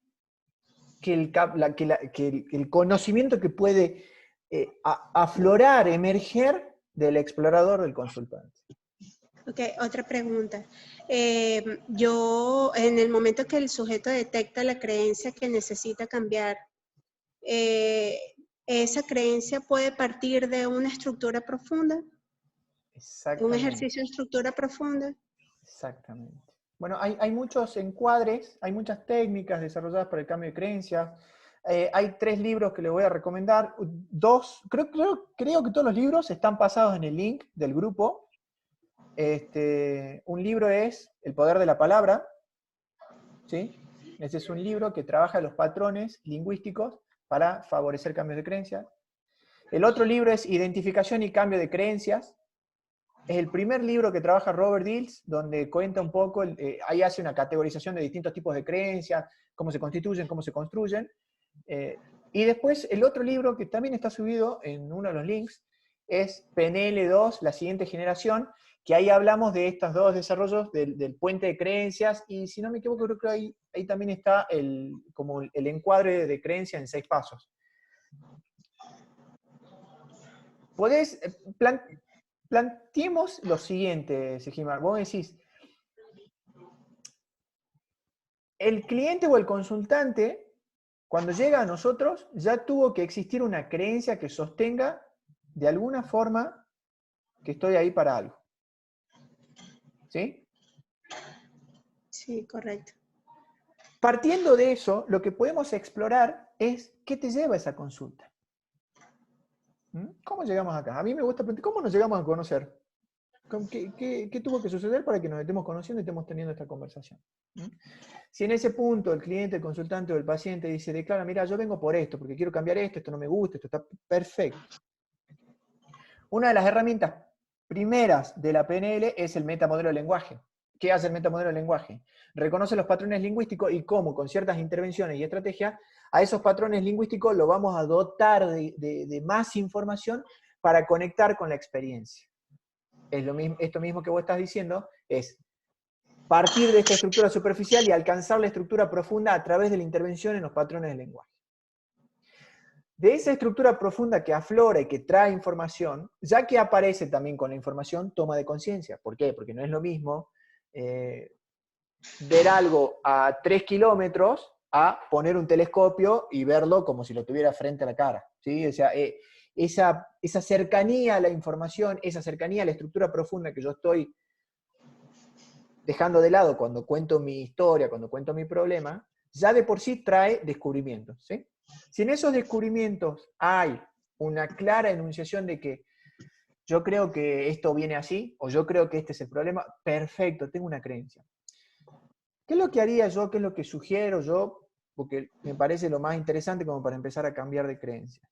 que el conocimiento que puede aflorar, emerger del explorador, del consultante. Ok, otra pregunta. Yo, en el momento que el sujeto detecta la creencia que necesita cambiar, esa creencia puede partir de una estructura profunda, un ejercicio de estructura profunda. Exactamente. Bueno, hay muchos encuadres, hay muchas técnicas desarrolladas para el cambio de creencias. Hay 3 libros que les voy a recomendar. 2, creo que todos los libros están pasados en el link del grupo. Un libro es El poder de la palabra, ¿sí? Ese es un libro que trabaja los patrones lingüísticos para favorecer cambios de creencias. El otro libro es Identificación y cambio de creencias. Es el primer libro que trabaja Robert Dills, donde cuenta un poco, ahí hace una categorización de distintos tipos de creencias, cómo se constituyen, cómo se construyen. Y después el otro libro que también está subido en uno de los links es PNL 2, la siguiente generación, que ahí hablamos de estos 2 desarrollos del puente de creencias, y si no me equivoco, creo que ahí también está como el encuadre de creencia en 6 pasos. Podés, planteemos lo siguiente, Sejimar. Vos decís, el cliente o el consultante, cuando llega a nosotros, ya tuvo que existir una creencia que sostenga de alguna forma que estoy ahí para algo. ¿Sí? Sí, correcto. Partiendo de eso, lo que podemos explorar es qué te lleva a esa consulta. ¿Cómo llegamos acá? A mí me gusta preguntar, ¿cómo nos llegamos a conocer? ¿Qué tuvo que suceder para que nos estemos conociendo y estemos teniendo esta conversación? Si en ese punto el cliente, el consultante o el paciente dice, declara, mira, yo vengo por esto, porque quiero cambiar esto no me gusta, esto está perfecto. Una de las herramientas primeras de la PNL es el metamodelo de lenguaje. ¿Qué hace el metamodelo de lenguaje? Reconoce los patrones lingüísticos y cómo, con ciertas intervenciones y estrategias, a esos patrones lingüísticos los vamos a dotar de más información para conectar con la experiencia. Es lo mismo, esto mismo que vos estás diciendo es partir de esta estructura superficial y alcanzar la estructura profunda a través de la intervención en los patrones de lenguaje. De esa estructura profunda que aflora y que trae información, ya que aparece también con la información, toma de conciencia. ¿Por qué? Porque no es lo mismo ver algo a 3 kilómetros a poner un telescopio y verlo como si lo tuviera frente a la cara. ¿Sí? O sea, esa cercanía a la información, esa cercanía a la estructura profunda que yo estoy dejando de lado cuando cuento mi historia, cuando cuento mi problema, ya de por sí trae descubrimientos. ¿Sí? Si en esos descubrimientos hay una clara enunciación de que yo creo que esto viene así, o yo creo que este es el problema, perfecto, tengo una creencia. ¿Qué es lo que haría yo? ¿Qué es lo que sugiero yo? Porque me parece lo más interesante como para empezar a cambiar de creencias.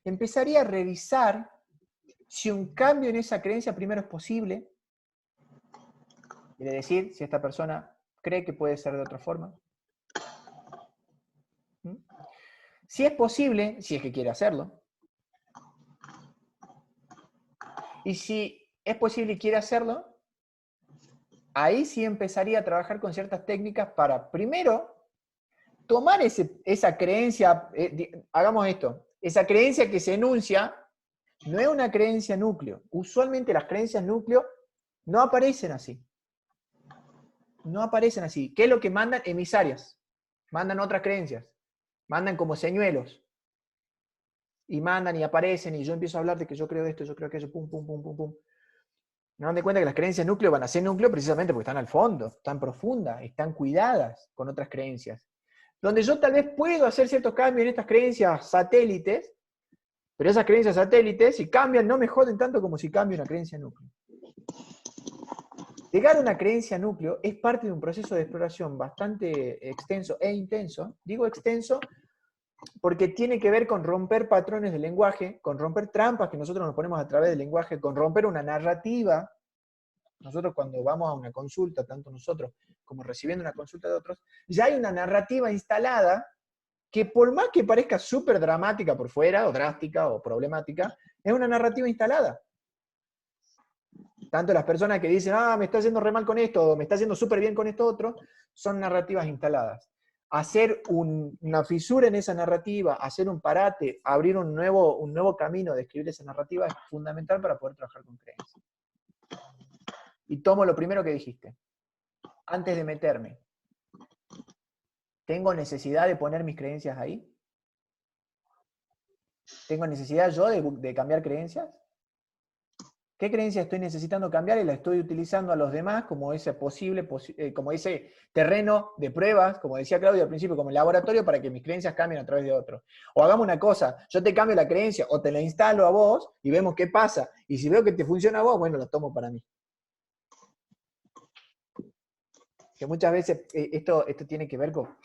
Empezaría a revisar si un cambio en esa creencia primero es posible, quiere decir, si esta persona cree que puede ser de otra forma. Si es posible, si es que quiere hacerlo. Y si es posible y quiere hacerlo, ahí sí empezaría a trabajar con ciertas técnicas para, primero, tomar esa creencia, hagamos esto, esa creencia que se enuncia, no es una creencia núcleo. Usualmente las creencias núcleo no aparecen así. No aparecen así. ¿Qué es lo que mandan? Emisarias. Mandan otras creencias. Mandan como señuelos. Y mandan y aparecen y yo empiezo a hablar de que yo creo esto, yo creo aquello, pum, pum, pum, pum, pum. No dan de cuenta que las creencias núcleo van a ser núcleo precisamente porque están al fondo, están profundas, están cuidadas con otras creencias. Donde yo tal vez puedo hacer ciertos cambios en estas creencias satélites, pero esas creencias satélites, si cambian, no me joden tanto como si cambio una creencia núcleo. Llegar a una creencia núcleo es parte de un proceso de exploración bastante extenso e intenso. Digo extenso porque tiene que ver con romper patrones del lenguaje, con romper trampas que nosotros nos ponemos a través del lenguaje, con romper una narrativa. Nosotros cuando vamos a una consulta, tanto nosotros como recibiendo una consulta de otros, ya hay una narrativa instalada que por más que parezca súper dramática por fuera, o drástica, o problemática, es una narrativa instalada. Tanto las personas que dicen, me está yendo re mal con esto, o me está yendo súper bien con esto otro, son narrativas instaladas. Hacer una fisura en esa narrativa, hacer un parate, abrir un nuevo camino de escribir esa narrativa es fundamental para poder trabajar con creencias. Y tomo lo primero que dijiste. Antes de meterme, ¿tengo necesidad de poner mis creencias ahí? ¿Tengo necesidad yo de cambiar creencias? ¿Qué creencia estoy necesitando cambiar y la estoy utilizando a los demás como ese como ese terreno de pruebas, como decía Claudia al principio, como el laboratorio para que mis creencias cambien a través de otros? O hagamos una cosa, yo te cambio la creencia o te la instalo a vos y vemos qué pasa. Y si veo que te funciona a vos, bueno, la tomo para mí. Que muchas veces esto tiene que ver con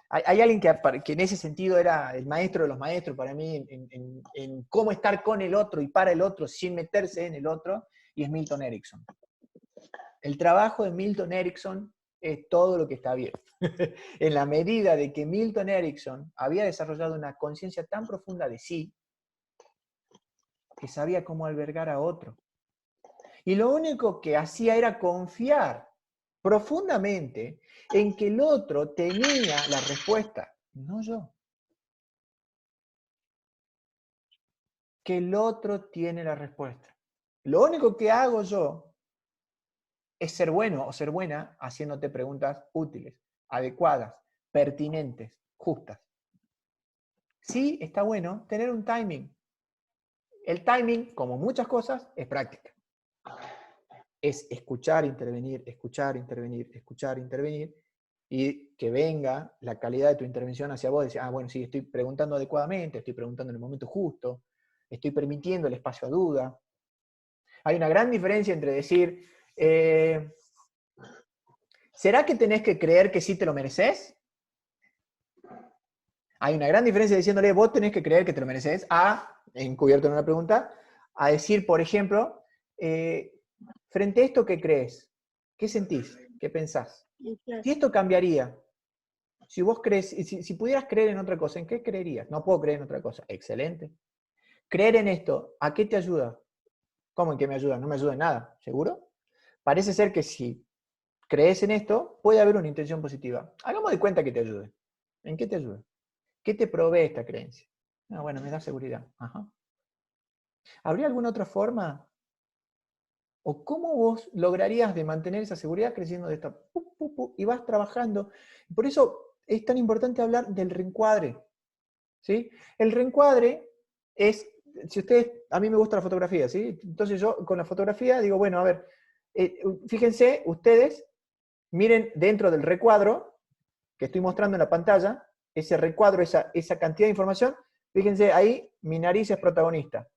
hay alguien que en ese sentido era el maestro de los maestros para mí en cómo estar con el otro y para el otro sin meterse en el otro, y es Milton Erickson. El trabajo de Milton Erickson es todo lo que está bien. En la medida de que Milton Erickson había desarrollado una conciencia tan profunda de sí, que sabía cómo albergar a otro. Y lo único que hacía era confiar profundamente en que el otro tenía la respuesta, no yo. Que el otro tiene la respuesta. Lo único que hago yo es ser bueno o ser buena haciéndote preguntas útiles, adecuadas, pertinentes, justas. Sí, está bueno tener un timing. El timing, como muchas cosas, es práctica. Es escuchar, intervenir, escuchar, intervenir, escuchar, intervenir, y que venga la calidad de tu intervención hacia vos, decir, bueno, sí, estoy preguntando adecuadamente, estoy preguntando en el momento justo, estoy permitiendo el espacio a duda. Hay una gran diferencia entre decir, ¿será que tenés que creer que sí te lo mereces? Hay una gran diferencia diciéndole, vos tenés que creer que te lo mereces, encubierto en una pregunta, a decir, por ejemplo, frente a esto, ¿qué crees? ¿Qué sentís? ¿Qué pensás? Si esto cambiaría, si vos crees, si pudieras creer en otra cosa, ¿en qué creerías? No puedo creer en otra cosa. Excelente. Creer en esto, ¿a qué te ayuda? ¿Cómo en qué me ayuda? No me ayuda en nada, ¿seguro? Parece ser que si crees en esto, puede haber una intención positiva. Hagamos de cuenta que te ayude. ¿En qué te ayuda? ¿Qué te provee esta creencia? Bueno, me da seguridad. Ajá. ¿Habría alguna otra forma? ¿O cómo vos lograrías de mantener esa seguridad creciendo de esta? Y vas trabajando. Por eso es tan importante hablar del reencuadre. ¿Sí? El reencuadre es, si ustedes, a mí me gusta la fotografía, ¿sí? Entonces yo con la fotografía digo, bueno, a ver, fíjense, ustedes, miren dentro del recuadro que estoy mostrando en la pantalla, ese recuadro, esa cantidad de información, fíjense, ahí mi nariz es protagonista.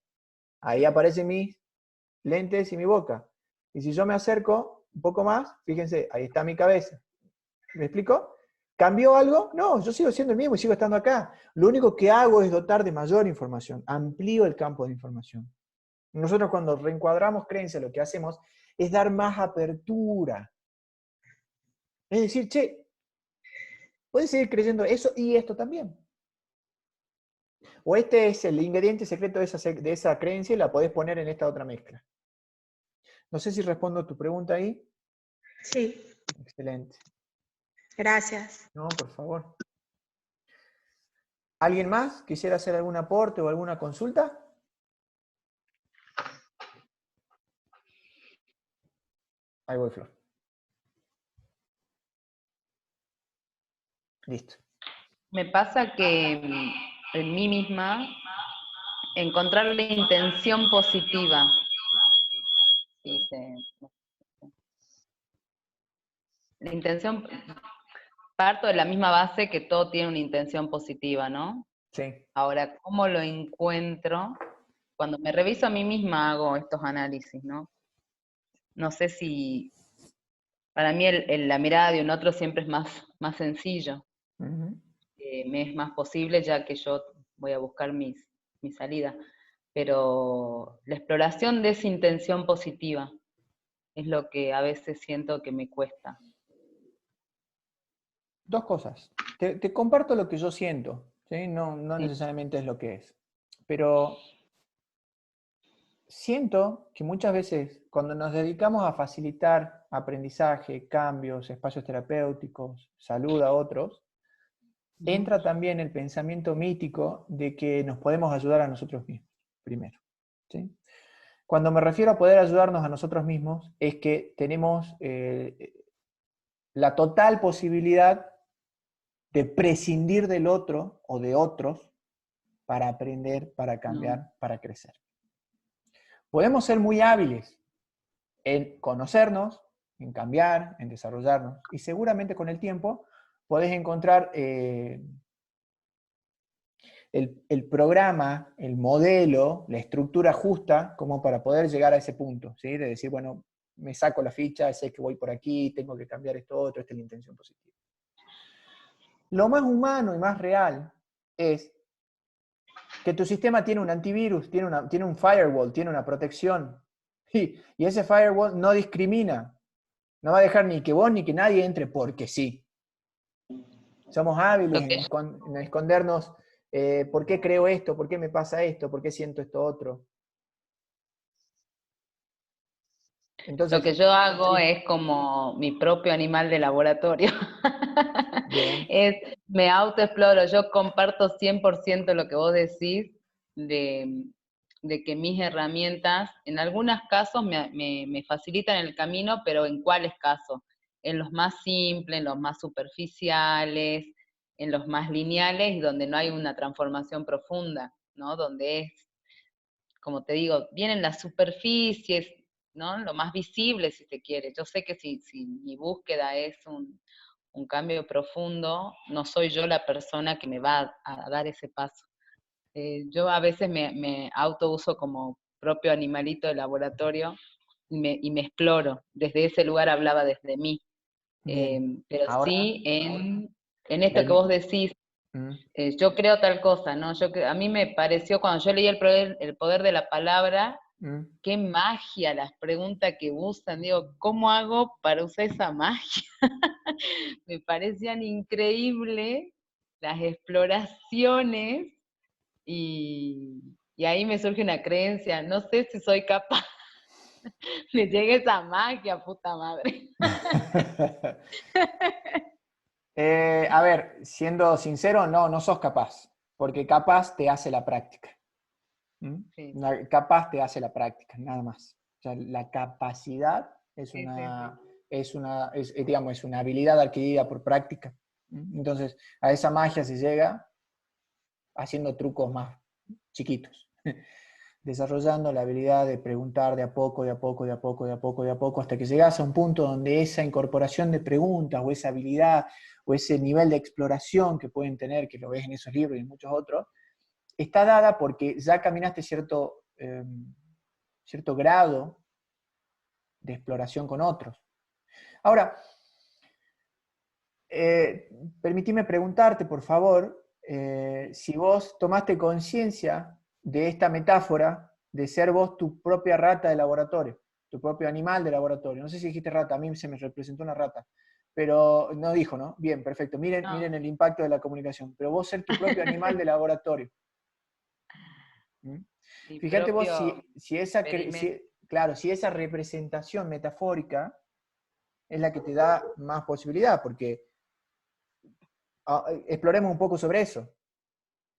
Ahí aparecen mis lentes y mi boca. Y si yo me acerco un poco más, fíjense, ahí está mi cabeza. ¿Me explico? ¿Cambió algo? No, yo sigo siendo el mismo y sigo estando acá. Lo único que hago es dotar de mayor información, amplío el campo de información. Nosotros cuando reencuadramos creencias, lo que hacemos es dar más apertura. Es decir, che, puedes seguir creyendo eso y esto también. O este es el ingrediente secreto de esa creencia y la podés poner en esta otra mezcla. No sé si respondo a tu pregunta ahí. Sí. Excelente. Gracias. No, por favor. ¿Alguien más quisiera hacer algún aporte o alguna consulta? Ahí voy, Flor. Listo. Me pasa que en mí misma encontrar la intención positiva. Sí, la intención, parto de la misma base que todo tiene una intención positiva, ¿no? Sí. Ahora, ¿cómo lo encuentro? Cuando me reviso a mí misma hago estos análisis, ¿no? No sé si, para mí la mirada de un otro siempre es más sencillo. Me es más posible ya que yo voy a buscar mi salida. Pero la exploración de esa intención positiva es lo que a veces siento que me cuesta. Dos cosas. Te comparto lo que yo siento, ¿sí? No Sí. necesariamente es lo que es. Pero siento que muchas veces cuando nos dedicamos a facilitar aprendizaje, cambios, espacios terapéuticos, salud a otros, entra también el pensamiento mítico de que nos podemos ayudar a nosotros mismos, primero, ¿sí? Cuando me refiero a poder ayudarnos a nosotros mismos, es que tenemos la total posibilidad de prescindir del otro o de otros para aprender, para cambiar, para crecer. Podemos ser muy hábiles en conocernos, en cambiar, en desarrollarnos, y seguramente con el tiempo podés encontrar el programa, el modelo, la estructura justa como para poder llegar a ese punto, ¿sí? De decir, bueno, me saco la ficha, sé que voy por aquí, tengo que cambiar esto otro, esta es la intención positiva. Lo más humano y más real es que tu sistema tiene un antivirus, tiene un firewall, tiene una protección, y ese firewall no discrimina, no va a dejar ni que vos ni que nadie entre porque sí. Somos hábiles en escondernos. ¿Por qué creo esto? ¿Por qué me pasa esto? ¿Por qué siento esto otro? Entonces, lo que yo hago es como mi propio animal de laboratorio. Me autoexploro, yo comparto 100% lo que vos decís, de que mis herramientas, en algunos casos me facilitan el camino, pero ¿en cuáles casos? En los más simples, en los más superficiales, en los más lineales, y donde no hay una transformación profunda, ¿no? Donde es, como te digo, vienen las superficies, ¿no? Lo más visible, si se quiere. Yo sé que si mi búsqueda es un cambio profundo, no soy yo la persona que me va a dar ese paso. Yo a veces me auto-uso como propio animalito de laboratorio y me exploro. Desde ese lugar hablaba desde mí. Pero ahora, sí, en esto que vos decís, yo creo tal cosa, ¿no? A mí me pareció, cuando yo leí el poder de la palabra, qué magia las preguntas que usan. Digo, ¿cómo hago para usar esa magia? Me parecían increíbles las exploraciones y ahí me surge una creencia, no sé si soy capaz de llegar a esa magia, puta madre. A ver, siendo sincero, no sos capaz, porque capaz te hace la práctica. Sí. Capaz te hace la práctica, nada más. O sea, la capacidad es digamos, una habilidad adquirida por práctica. Entonces, a esa magia se llega haciendo trucos más chiquitos, desarrollando la habilidad de preguntar de a poco, de a poco, de a poco, de a poco, de a poco, hasta que llegas a un punto donde esa incorporación de preguntas, o esa habilidad, o ese nivel de exploración que pueden tener, que lo ves en esos libros y en muchos otros, está dada porque ya caminaste cierto grado de exploración con otros. Ahora, permitime preguntarte, por favor, si vos tomaste conciencia de esta metáfora de ser vos tu propia rata de laboratorio, tu propio animal de laboratorio. No sé si dijiste rata, a mí se me representó una rata, pero no dijo, ¿no? Bien, perfecto. Miren el impacto de la comunicación. Pero vos ser tu propio animal de laboratorio. Fíjate vos si esa representación metafórica es la que te da más posibilidad, porque exploremos un poco sobre eso.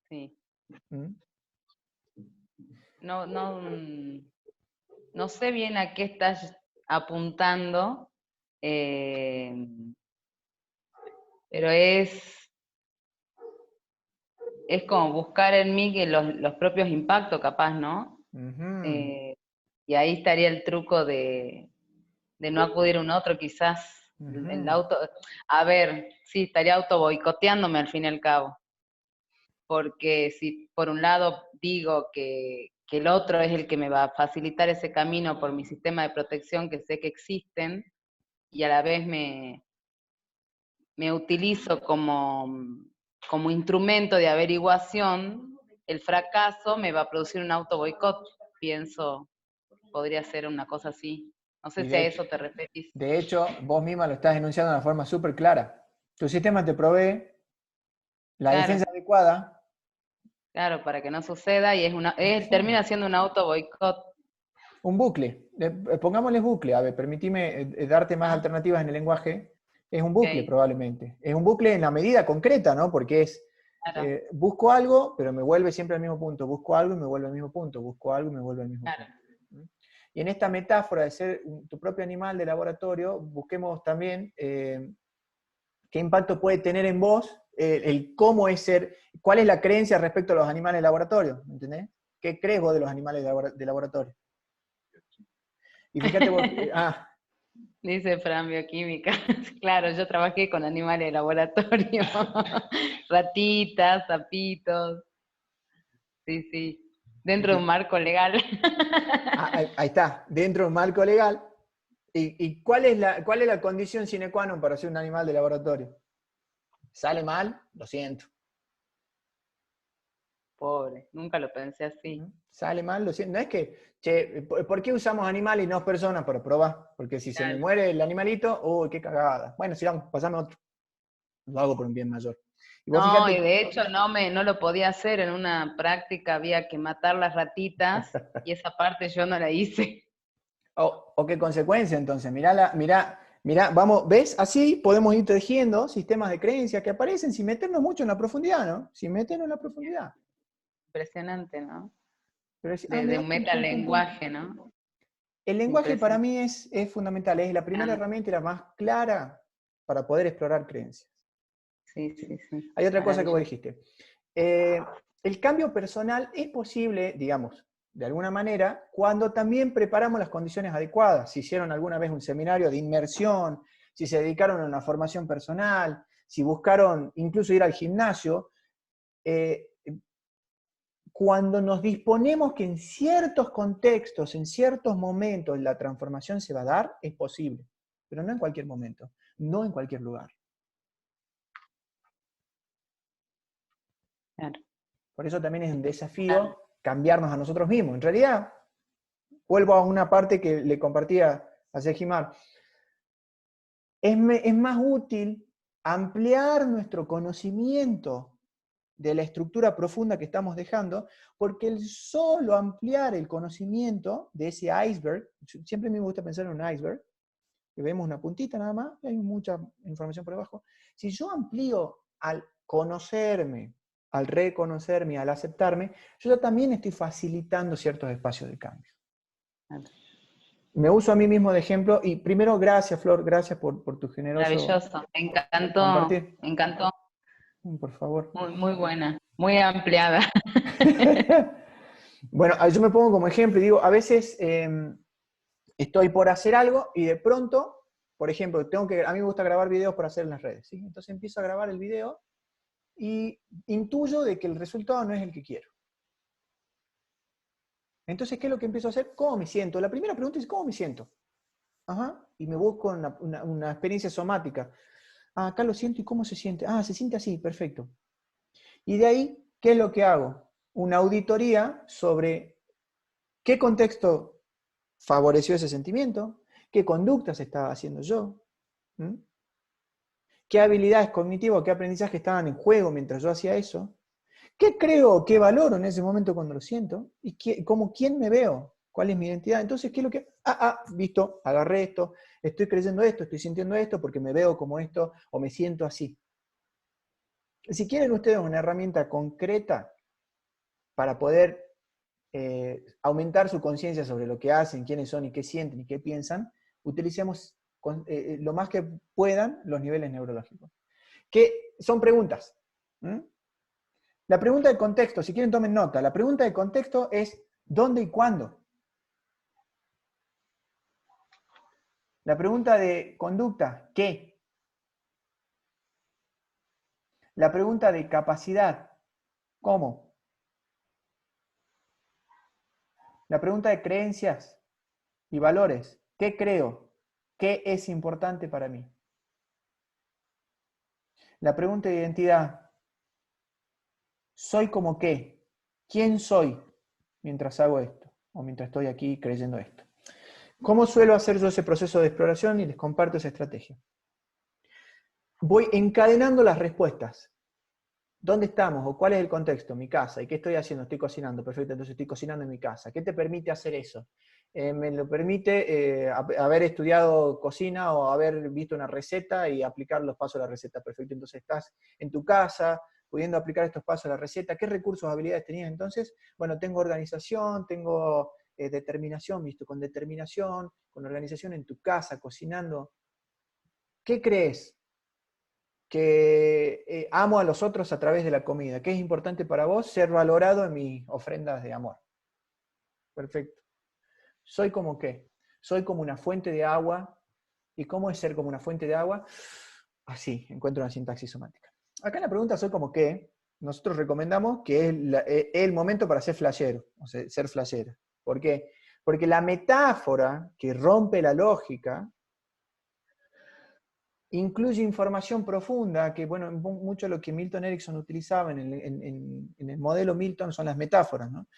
Sí. ¿Mm? No sé bien a qué estás apuntando, pero es como buscar en mí que los propios impactos, capaz, ¿no? Uh-huh. Y ahí estaría el truco de no acudir a un otro, quizás. Uh-huh. A ver, sí, estaría auto boicoteándome al fin y al cabo. Porque si por un lado digo que el otro es el que me va a facilitar ese camino por mi sistema de protección que sé que existen, y a la vez me utilizo como instrumento de averiguación, el fracaso me va a producir un auto boicot, pienso, podría ser una cosa así. No sé si a eso te referís. De hecho, vos misma lo estás enunciando de una forma súper clara. Tu sistema te provee la defensa adecuada. Claro, para que no suceda, y termina siendo un auto boicot. Un bucle. Pongámosle bucle. A ver, permitime darte más alternativas en el lenguaje. Es un bucle, probablemente. Es un bucle en la medida concreta, ¿no? Porque es, busco algo, pero me vuelve siempre al mismo punto. Busco algo y me vuelve al mismo punto. Busco algo y me vuelve al mismo punto. Y en esta metáfora de ser tu propio animal de laboratorio, busquemos también qué impacto puede tener en vos el cómo es ser, cuál es la creencia respecto a los animales de laboratorio, ¿entendés? ¿Qué crees vos de los animales de laboratorio? Y fíjate vos, Dice Fran, bioquímica. Claro, yo trabajé con animales de laboratorio. Ratitas, sapitos. Sí, sí. Dentro de un marco legal. Ahí está, dentro de un marco legal. ¿Y cuál es la condición sine qua non para ser un animal de laboratorio? ¿Sale mal? Lo siento. Pobre, nunca lo pensé así. Sale mal, lo siento. No es que, che, ¿por qué usamos animales y no personas para probar? Porque si se me muere el animalito, uy, qué cagada. Bueno, sigamos, pasame otro. Lo hago por un bien mayor. Y de hecho no lo podía hacer. En una práctica había que matar las ratitas y esa parte yo no la hice. ¿O qué consecuencia entonces? Mirá, vamos, ¿ves? Así podemos ir tejiendo sistemas de creencias que aparecen sin meternos mucho en la profundidad, ¿no? Sin meternos en la profundidad. Impresionante, ¿no? Pero de un metalenguaje, ¿no? El lenguaje para mí es fundamental, es la primera herramienta y la más clara para poder explorar creencias. Sí, sí, sí. Hay otra cosa que vos dijiste. El cambio personal es posible, digamos, de alguna manera, cuando también preparamos las condiciones adecuadas. Si hicieron alguna vez un seminario de inmersión, si se dedicaron a una formación personal, si buscaron incluso ir al gimnasio, cuando nos disponemos que en ciertos contextos, en ciertos momentos, la transformación se va a dar, es posible. Pero no en cualquier momento, no en cualquier lugar. Claro. Por eso también es un desafío cambiarnos a nosotros mismos. En realidad, vuelvo a una parte que le compartía a Sejimar. Es más útil ampliar nuestro conocimiento de la estructura profunda que estamos dejando, porque el solo ampliar el conocimiento de ese iceberg, siempre me gusta pensar en un iceberg, que vemos una puntita nada más, y hay mucha información por debajo. Si yo amplío al conocerme, al reconocerme, al aceptarme, yo también estoy facilitando ciertos espacios de cambio. Me uso a mí mismo de ejemplo, y primero, gracias, Flor, gracias por tu generoso... Maravilloso, me encantó, compartir. me encantó. Por favor. Muy buena, muy ampliada. Bueno, yo me pongo como ejemplo y digo, a veces estoy por hacer algo y de pronto, por ejemplo, a mí me gusta grabar videos para hacer en las redes, ¿sí? Entonces empiezo a grabar el video y intuyo de que el resultado no es el que quiero. Entonces, ¿qué es lo que empiezo a hacer? ¿Cómo me siento? La primera pregunta es, ¿cómo me siento? Ajá, y me busco una experiencia somática. Ah, acá lo siento, ¿y cómo se siente? Ah, se siente así, perfecto. Y de ahí, ¿qué es lo que hago? Una auditoría sobre qué contexto favoreció ese sentimiento, qué conductas estaba haciendo yo, qué habilidades cognitivas, qué aprendizaje estaban en juego mientras yo hacía eso, qué creo, qué valoro en ese momento cuando lo siento, y quién me veo, cuál es mi identidad. Entonces, ¿qué es lo que...? Visto, agarré esto, estoy creyendo esto, estoy sintiendo esto porque me veo como esto o me siento así. Si quieren ustedes una herramienta concreta para poder aumentar su conciencia sobre lo que hacen, quiénes son y qué sienten y qué piensan, utilicemos lo más que puedan los niveles neurológicos. Que son preguntas. La pregunta de contexto, si quieren tomen nota, la pregunta de contexto es ¿dónde y cuándo? La pregunta de conducta, ¿qué? La pregunta de capacidad, ¿cómo? La pregunta de creencias y valores, ¿qué creo? ¿Qué es importante para mí? La pregunta de identidad, ¿soy como qué? ¿Quién soy mientras hago esto? O mientras estoy aquí creyendo esto. ¿Cómo suelo hacer yo ese proceso de exploración? Y les comparto esa estrategia. Voy encadenando las respuestas. ¿Dónde estamos? ¿O cuál es el contexto? Mi casa. ¿Y qué estoy haciendo? Estoy cocinando. Perfecto, entonces estoy cocinando en mi casa. ¿Qué te permite hacer eso? Me lo permite haber estudiado cocina o haber visto una receta y aplicar los pasos de la receta. Perfecto, entonces estás en tu casa pudiendo aplicar estos pasos a la receta. ¿Qué recursos o habilidades tenías entonces? Bueno, tengo organización, tengo determinación, visto con determinación, con organización en tu casa, cocinando. ¿Qué crees? Que amo a los otros a través de la comida. ¿Qué es importante para vos? Ser valorado en mis ofrendas de amor. Perfecto. ¿Soy como qué? Soy como una fuente de agua. ¿Y cómo es ser como una fuente de agua? Así, encuentro una sintaxis somática. Acá en la pregunta ¿soy como qué? Nosotros recomendamos que es el momento para ser flashero, o sea, ser flashero. ¿Por qué? Porque la metáfora que rompe la lógica incluye información profunda, que bueno, mucho lo que Milton Erickson utilizaba en el modelo Milton son las metáforas, ¿no?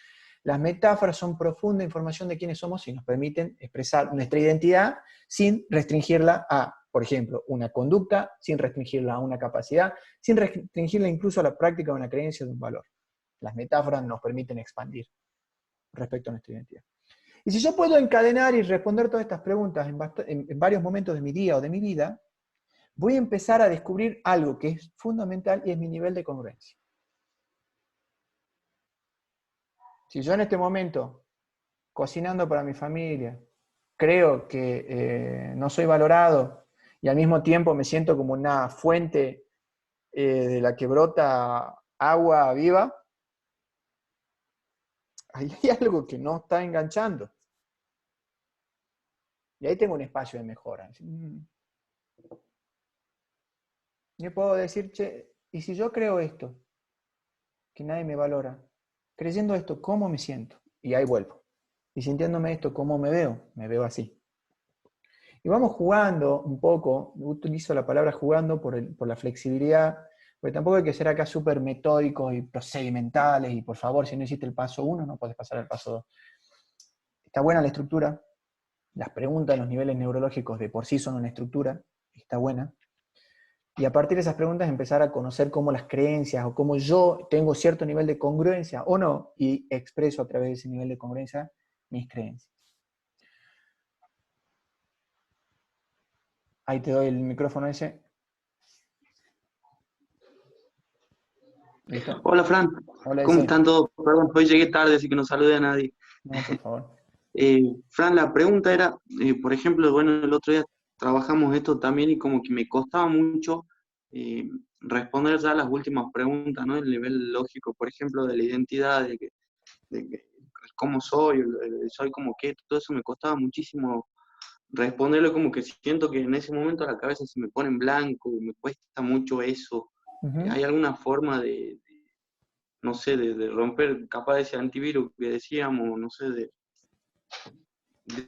Las metáforas son profunda información de quiénes somos y nos permiten expresar nuestra identidad sin restringirla a, por ejemplo, una conducta, sin restringirla a una capacidad, sin restringirla incluso a la práctica de una creencia de un valor. Las metáforas nos permiten expandir respecto a nuestra identidad. Y si yo puedo encadenar y responder todas estas preguntas en varios momentos de mi día o de mi vida, voy a empezar a descubrir algo que es fundamental y es mi nivel de congruencia. Si yo en este momento, cocinando para mi familia, creo que no soy valorado y al mismo tiempo me siento como una fuente de la que brota agua viva, ahí hay algo que no está enganchando. Y ahí tengo un espacio de mejora. Yo puedo decir, che, ¿y si yo creo esto? Que nadie me valora. Creyendo esto, ¿cómo me siento? Y ahí vuelvo. Y sintiéndome esto, ¿cómo me veo? Me veo así. Y vamos jugando un poco, utilizo la palabra jugando por la flexibilidad, porque tampoco hay que ser acá súper metódicos y procedimentales, y por favor, si no hiciste el paso 1, no puedes pasar al paso 2. Está buena la estructura, las preguntas, los niveles neurológicos de por sí son una estructura, está buena. Y a partir de esas preguntas empezar a conocer cómo las creencias o cómo yo tengo cierto nivel de congruencia o no, y expreso a través de ese nivel de congruencia mis creencias. Ahí te doy el micrófono ese. ¿Listo? Hola, Fran. Hola, ¿Cómo ese. están todos? Perdón, hoy llegué tarde, así que no saludé a nadie. No, por favor. Fran, la pregunta era, por ejemplo, bueno, el otro día trabajamos esto también y como que me costaba mucho responder ya las últimas preguntas, ¿no? El nivel lógico, por ejemplo, de la identidad, de cómo soy, soy como qué, todo eso me costaba muchísimo responderlo, como que siento que en ese momento la cabeza se me pone en blanco, me cuesta mucho eso. ¿Hay alguna forma no sé, de romper capaz ese antivirus que decíamos, no sé,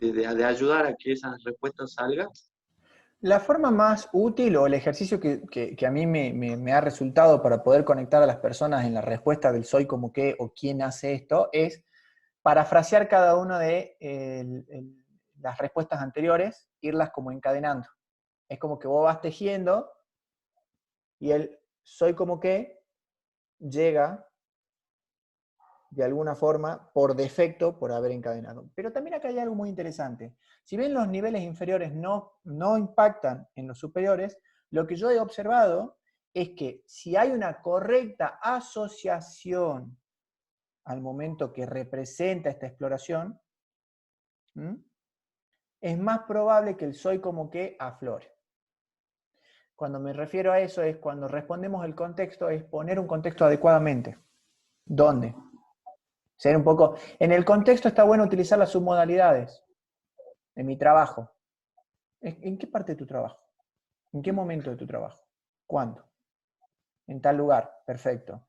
de ayudar a que esas respuestas salgan? La forma más útil o el ejercicio que a mí me ha resultado para poder conectar a las personas en la respuesta del soy como qué o quién hace esto es parafrasear cada una de las respuestas anteriores, irlas como encadenando. Es como que vos vas tejiendo y el soy como qué llega de alguna forma, por defecto, por haber encadenado. Pero también acá hay algo muy interesante. Si bien los niveles inferiores no impactan en los superiores, lo que yo he observado es que si hay una correcta asociación al momento que representa esta exploración, es más probable que el soy como que aflore. Cuando me refiero a eso es cuando respondemos el contexto, es poner un contexto adecuadamente. ¿Dónde? Ser un poco... En el contexto está bueno utilizar las submodalidades. En mi trabajo. ¿En qué parte de tu trabajo? ¿En qué momento de tu trabajo? ¿Cuándo? En tal lugar. Perfecto.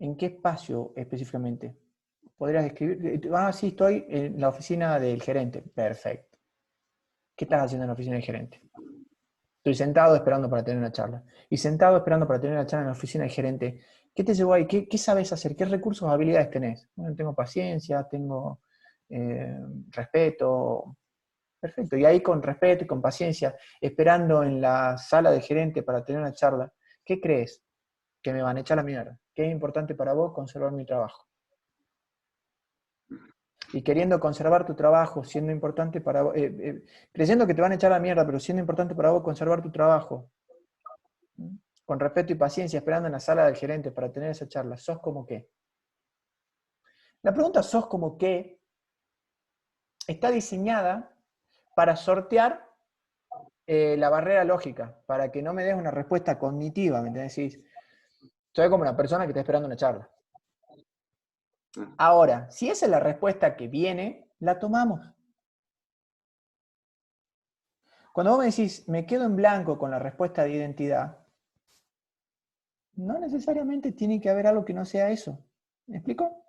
¿En qué espacio específicamente? ¿Podrías describir? Ah, sí, estoy en la oficina del gerente. Perfecto. ¿Qué estás haciendo en la oficina del gerente? Estoy sentado esperando para tener una charla. Y sentado esperando para tener una charla en la oficina del gerente, ¿qué te llevó ahí? ¿Qué sabes hacer? ¿Qué recursos o habilidades tenés? Bueno, tengo paciencia, tengo respeto. Perfecto. Y ahí con respeto y con paciencia, esperando en la sala del gerente para tener una charla, ¿qué crees? Que me van a echar la mierda. ¿Qué es importante para vos? Conservar mi trabajo. Y queriendo conservar tu trabajo, siendo importante para vos, creyendo que te van a echar la mierda, pero siendo importante para vos conservar tu trabajo, con respeto y paciencia, esperando en la sala del gerente para tener esa charla, ¿sos como qué? La pregunta ¿sos como qué? Está diseñada para sortear la barrera lógica, para que no me des una respuesta cognitiva, ¿me entendés? Decís, soy como una persona que está esperando una charla. Ahora, si esa es la respuesta que viene, la tomamos. Cuando vos me decís, me quedo en blanco con la respuesta de identidad, no necesariamente tiene que haber algo que no sea eso. ¿Me explico?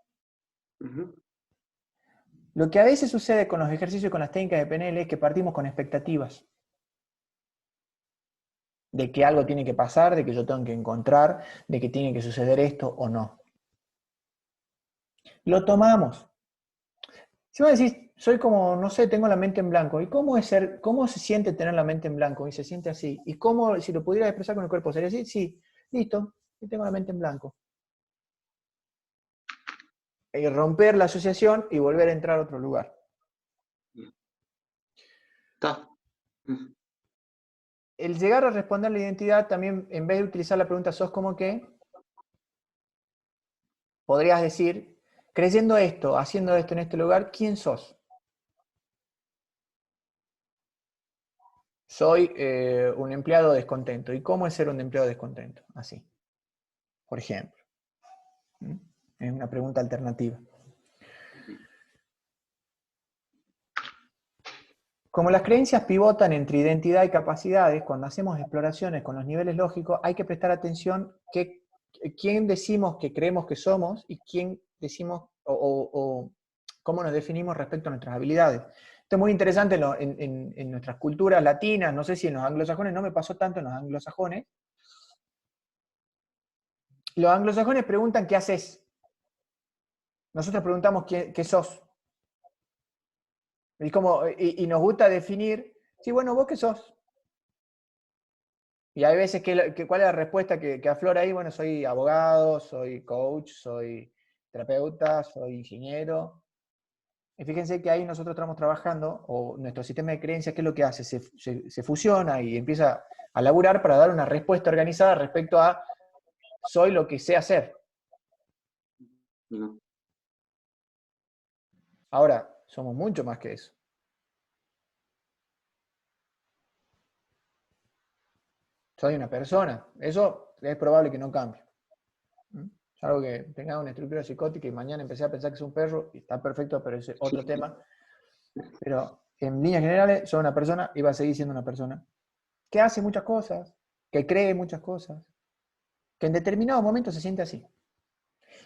Lo que a veces sucede con los ejercicios y con las técnicas de PNL es que partimos con expectativas. De que algo tiene que pasar, de que yo tengo que encontrar, de que tiene que suceder esto o no. Lo tomamos. Si vos decís, soy como, no sé, tengo la mente en blanco. ¿Y cómo se siente tener la mente en blanco? Y se siente así. ¿Y cómo, si lo pudiera expresar con el cuerpo, sería así? Sí, listo, yo tengo la mente en blanco. Y romper la asociación y volver a entrar a otro lugar. Está. El llegar a responder la identidad también, en vez de utilizar la pregunta ¿sos como qué? Podrías decir, creyendo esto, haciendo esto en este lugar, ¿quién sos? Soy un empleado descontento. ¿Y cómo es ser un empleado descontento? Así, por ejemplo. Es una pregunta alternativa. Como las creencias pivotan entre identidad y capacidades, cuando hacemos exploraciones con los niveles lógicos, hay que prestar atención que quién decimos que creemos que somos y quién decimos o cómo nos definimos respecto a nuestras habilidades. Esto es muy interesante en nuestras culturas latinas, no sé si en los anglosajones, no me pasó tanto en los anglosajones. Los anglosajones preguntan ¿qué haces? Nosotros preguntamos ¿qué sos? Y nos gusta definir, sí, bueno, ¿vos qué sos? Y hay veces ¿cuál es la respuesta que aflora ahí? Bueno, soy abogado, soy coach, soy terapeuta, soy ingeniero. Y fíjense que ahí nosotros estamos trabajando, o nuestro sistema de creencias, ¿qué es lo que hace? Se fusiona y empieza a laburar para dar una respuesta organizada respecto a soy lo que sé hacer. Ahora, somos mucho más que eso. Soy una persona. Eso es probable que no cambie. Salvo que tenga una estructura psicótica y mañana empecé a pensar que soy un perro y está perfecto, pero es otro tema. Pero en líneas generales, soy una persona y va a seguir siendo una persona que hace muchas cosas, que cree muchas cosas, que en determinado momento se siente así.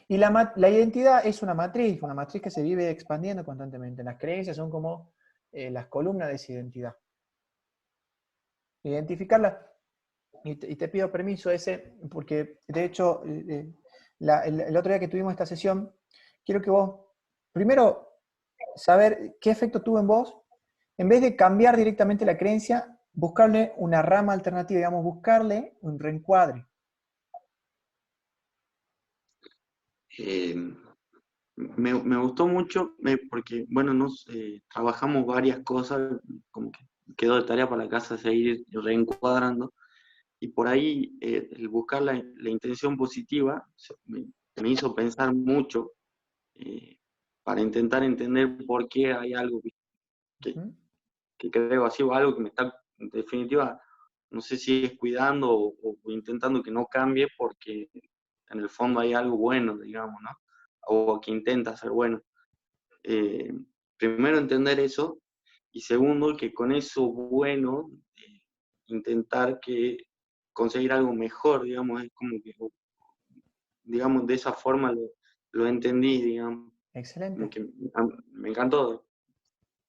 Y la identidad es una matriz que se vive expandiendo constantemente. Las creencias son como las columnas de esa identidad. Identificarlas, y te pido permiso porque de hecho el otro día que tuvimos esta sesión, quiero que vos, primero, saber qué efecto tuvo en vos, en vez de cambiar directamente la creencia, buscarle una rama alternativa, digamos, buscarle un reencuadre. Me gustó mucho porque, bueno, trabajamos varias cosas, como que quedó de tarea para la casa seguir reencuadrando. y por ahí el buscar la intención positiva me hizo pensar mucho para intentar entender por qué hay algo que creo así, o algo que me está, en definitiva, no sé si es cuidando o intentando que no cambie, porque en el fondo hay algo bueno, digamos, ¿no? O que intenta ser bueno. Primero entender eso, y segundo, que con eso bueno, intentar conseguir algo mejor, digamos, es como que, digamos, de esa forma lo entendí, digamos. Excelente. Que me encantó,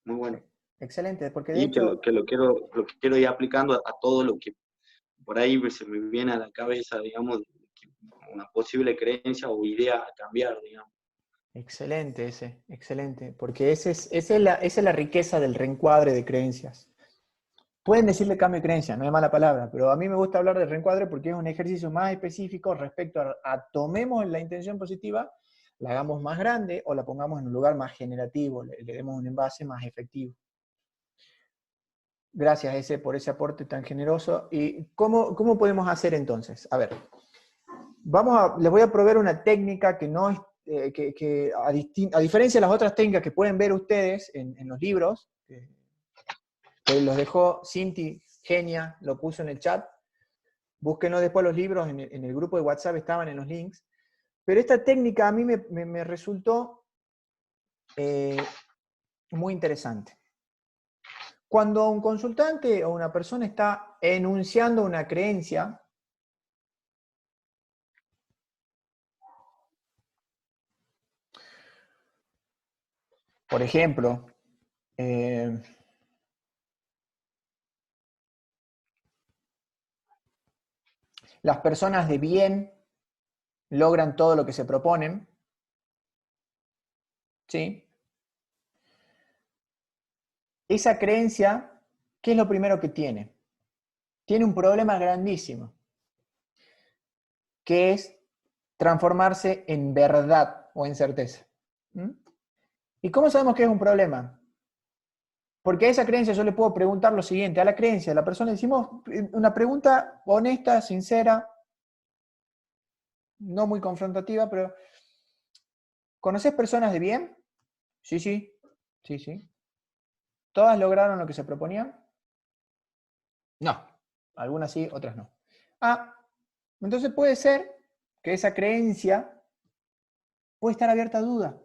muy bueno. Excelente, porque de Y hecho... que lo quiero ir aplicando a todo lo que por ahí se me viene a la cabeza, digamos, una posible creencia o idea a cambiar, digamos. Excelente excelente, porque esa es la riqueza del reencuadre de creencias. Pueden decirle cambio de creencia, no es mala palabra, pero a mí me gusta hablar de reencuadre porque es un ejercicio más específico respecto a tomemos la intención positiva, la hagamos más grande o la pongamos en un lugar más generativo, le demos un envase más efectivo. Gracias por ese aporte tan generoso. ¿Y cómo podemos hacer entonces? A ver, les voy a proveer una técnica que no es, a diferencia de las otras técnicas que pueden ver ustedes en los libros, que los dejó Cinti, genia, lo puso en el chat, búsquenlo después los libros, en el grupo de WhatsApp estaban en los links, pero esta técnica a mí me resultó muy interesante. Cuando un consultante o una persona está enunciando una creencia, por ejemplo, las personas de bien logran todo lo que se proponen, ¿sí? Esa creencia, ¿qué es lo primero que tiene? Tiene un problema grandísimo, que es transformarse en verdad o en certeza. ¿Y cómo sabemos que es un problema? Porque a esa creencia yo le puedo preguntar lo siguiente, a la creencia, a la persona le decimos una pregunta honesta, sincera, no muy confrontativa, pero ¿conoces personas de bien? Sí, sí, sí, sí. ¿Todas lograron lo que se proponían? No. Algunas sí, otras no. Entonces puede ser que esa creencia puede estar abierta a duda.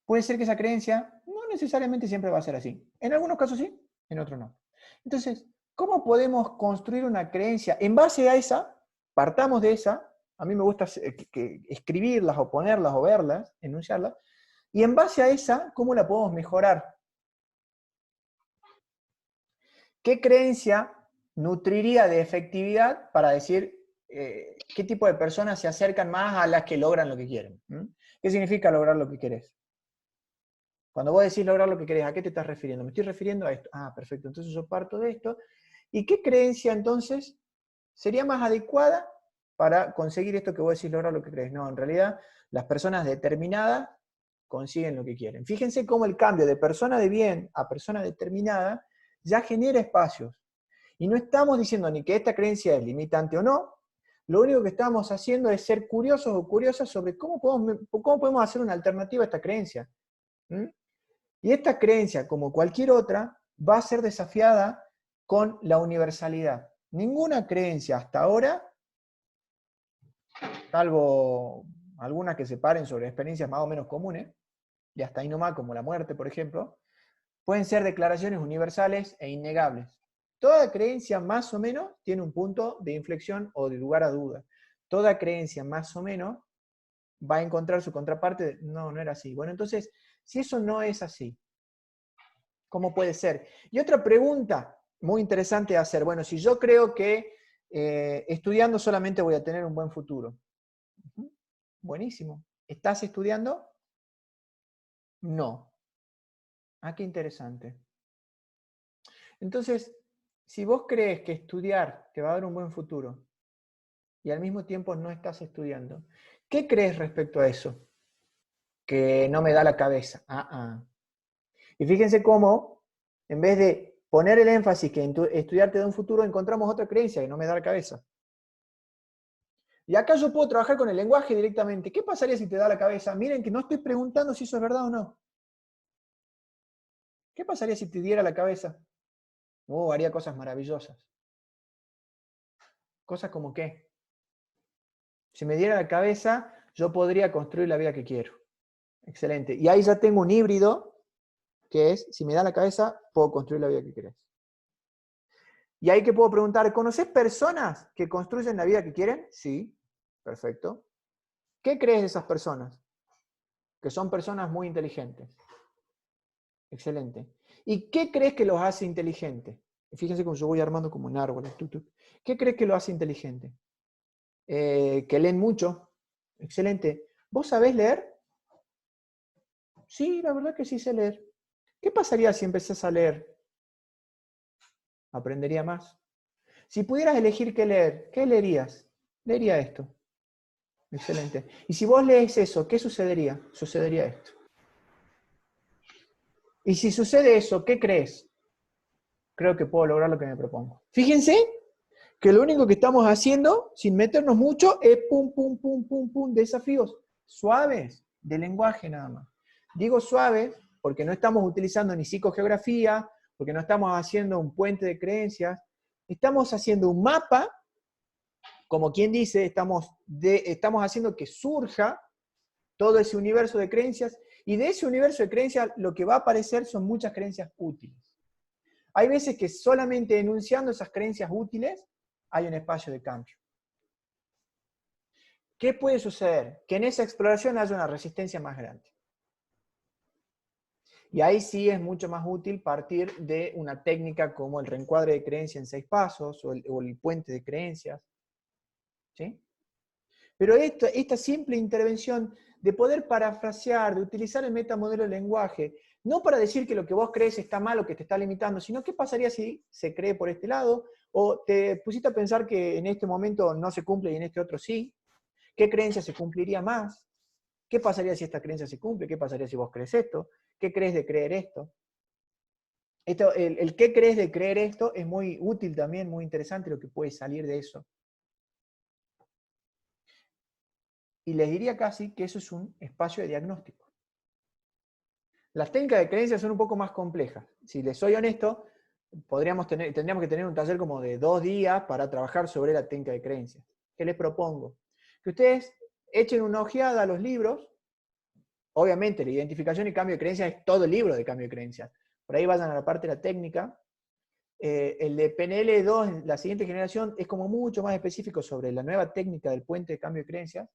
Puede ser que esa creencia no necesariamente siempre va a ser así. En algunos casos sí, en otros no. Entonces, ¿cómo podemos construir una creencia? En base a esa, partamos de esa, a mí me gusta escribirlas o ponerlas o verlas, enunciarlas, y en base a esa, ¿cómo la podemos mejorar? ¿Qué creencia nutriría de efectividad para decir qué tipo de personas se acercan más a las que logran lo que quieren? ¿Qué significa lograr lo que querés? Cuando vos decís lograr lo que querés, ¿a qué te estás refiriendo? Me estoy refiriendo a esto. Perfecto, entonces yo parto de esto. ¿Y qué creencia entonces sería más adecuada para conseguir esto que vos decís lograr lo que querés? No, en realidad las personas determinadas consiguen lo que quieren. Fíjense cómo el cambio de persona de bien a persona determinada ya genera espacios. Y no estamos diciendo ni que esta creencia es limitante o no, lo único que estamos haciendo es ser curiosos o curiosas sobre cómo podemos hacer una alternativa a esta creencia. Y esta creencia, como cualquier otra, va a ser desafiada con la universalidad. Ninguna creencia hasta ahora, salvo algunas que se paren sobre experiencias más o menos comunes, y hasta ahí nomás, como la muerte, por ejemplo, pueden ser declaraciones universales e innegables. Toda creencia más o menos tiene un punto de inflexión o de lugar a duda. Toda creencia más o menos va a encontrar su contraparte de, no era así. Bueno, entonces, si eso no es así, ¿cómo puede ser? Y otra pregunta muy interesante de hacer, bueno, si yo creo que estudiando solamente voy a tener un buen futuro. Buenísimo. ¿Estás estudiando? No. Qué interesante. Entonces, si vos crees que estudiar te va a dar un buen futuro y al mismo tiempo no estás estudiando, ¿qué crees respecto a eso? Que no me da la cabeza. Y fíjense cómo, en vez de poner el énfasis que en estudiar te da un futuro, encontramos otra creencia que no me da la cabeza. Y acá yo puedo trabajar con el lenguaje directamente. ¿Qué pasaría si te da la cabeza? Miren que no estoy preguntando si eso es verdad o no. ¿Qué pasaría si te diera la cabeza? Haría cosas maravillosas. ¿Cosas como qué? Si me diera la cabeza, yo podría construir la vida que quiero. Excelente. Y ahí ya tengo un híbrido, que es, si me da la cabeza, puedo construir la vida que querés. Y ahí que puedo preguntar, ¿conoces personas que construyen la vida que quieren? Sí. Perfecto. ¿Qué crees de esas personas? Que son personas muy inteligentes. Excelente. ¿Y qué crees que los hace inteligentes? Fíjense cómo yo voy armando como un árbol. ¿Qué crees que los hace inteligentes? Que leen mucho. Excelente. ¿Vos sabés leer? Sí, la verdad que sí sé leer. ¿Qué pasaría si empezás a leer? Aprendería más. Si pudieras elegir qué leer, ¿qué leerías? Leería esto. Excelente. Y si vos lees eso, ¿qué sucedería? Sucedería esto. Y si sucede eso, ¿qué crees? Creo que puedo lograr lo que me propongo. Fíjense que lo único que estamos haciendo, sin meternos mucho, es pum, pum, pum, pum, pum, desafíos suaves de lenguaje nada más. Digo suaves porque no estamos utilizando ni psicogeografía, porque no estamos haciendo un puente de creencias, estamos haciendo un mapa, como quien dice, estamos haciendo que surja todo ese universo de creencias, y de ese universo de creencias lo que va a aparecer son muchas creencias útiles. Hay veces que solamente enunciando esas creencias útiles hay un espacio de cambio. ¿Qué puede suceder? Que en esa exploración haya una resistencia más grande. Y ahí sí es mucho más útil partir de una técnica como el reencuadre de creencia en 6 pasos o el puente de creencias. ¿Sí? Pero esta simple intervención de poder parafrasear, de utilizar el metamodelo del lenguaje, no para decir que lo que vos crees está mal o que te está limitando, sino qué pasaría si se cree por este lado, o te pusiste a pensar que en este momento no se cumple y en este otro sí, qué creencia se cumpliría más, qué pasaría si esta creencia se cumple, qué pasaría si vos crees esto, qué crees de creer esto. El qué crees de creer esto es muy útil también, muy interesante lo que puede salir de eso. Y les diría casi que eso es un espacio de diagnóstico. Las técnicas de creencias son un poco más complejas. Si les soy honesto, tendríamos que tener un taller como de 2 días para trabajar sobre la técnica de creencias. ¿Qué les propongo? Que ustedes echen una ojeada a los libros. Obviamente, la identificación y cambio de creencias es todo el libro de cambio de creencias. Por ahí vayan a la parte de la técnica. El de PNL 2, la siguiente generación, es como mucho más específico sobre la nueva técnica del puente de cambio de creencias.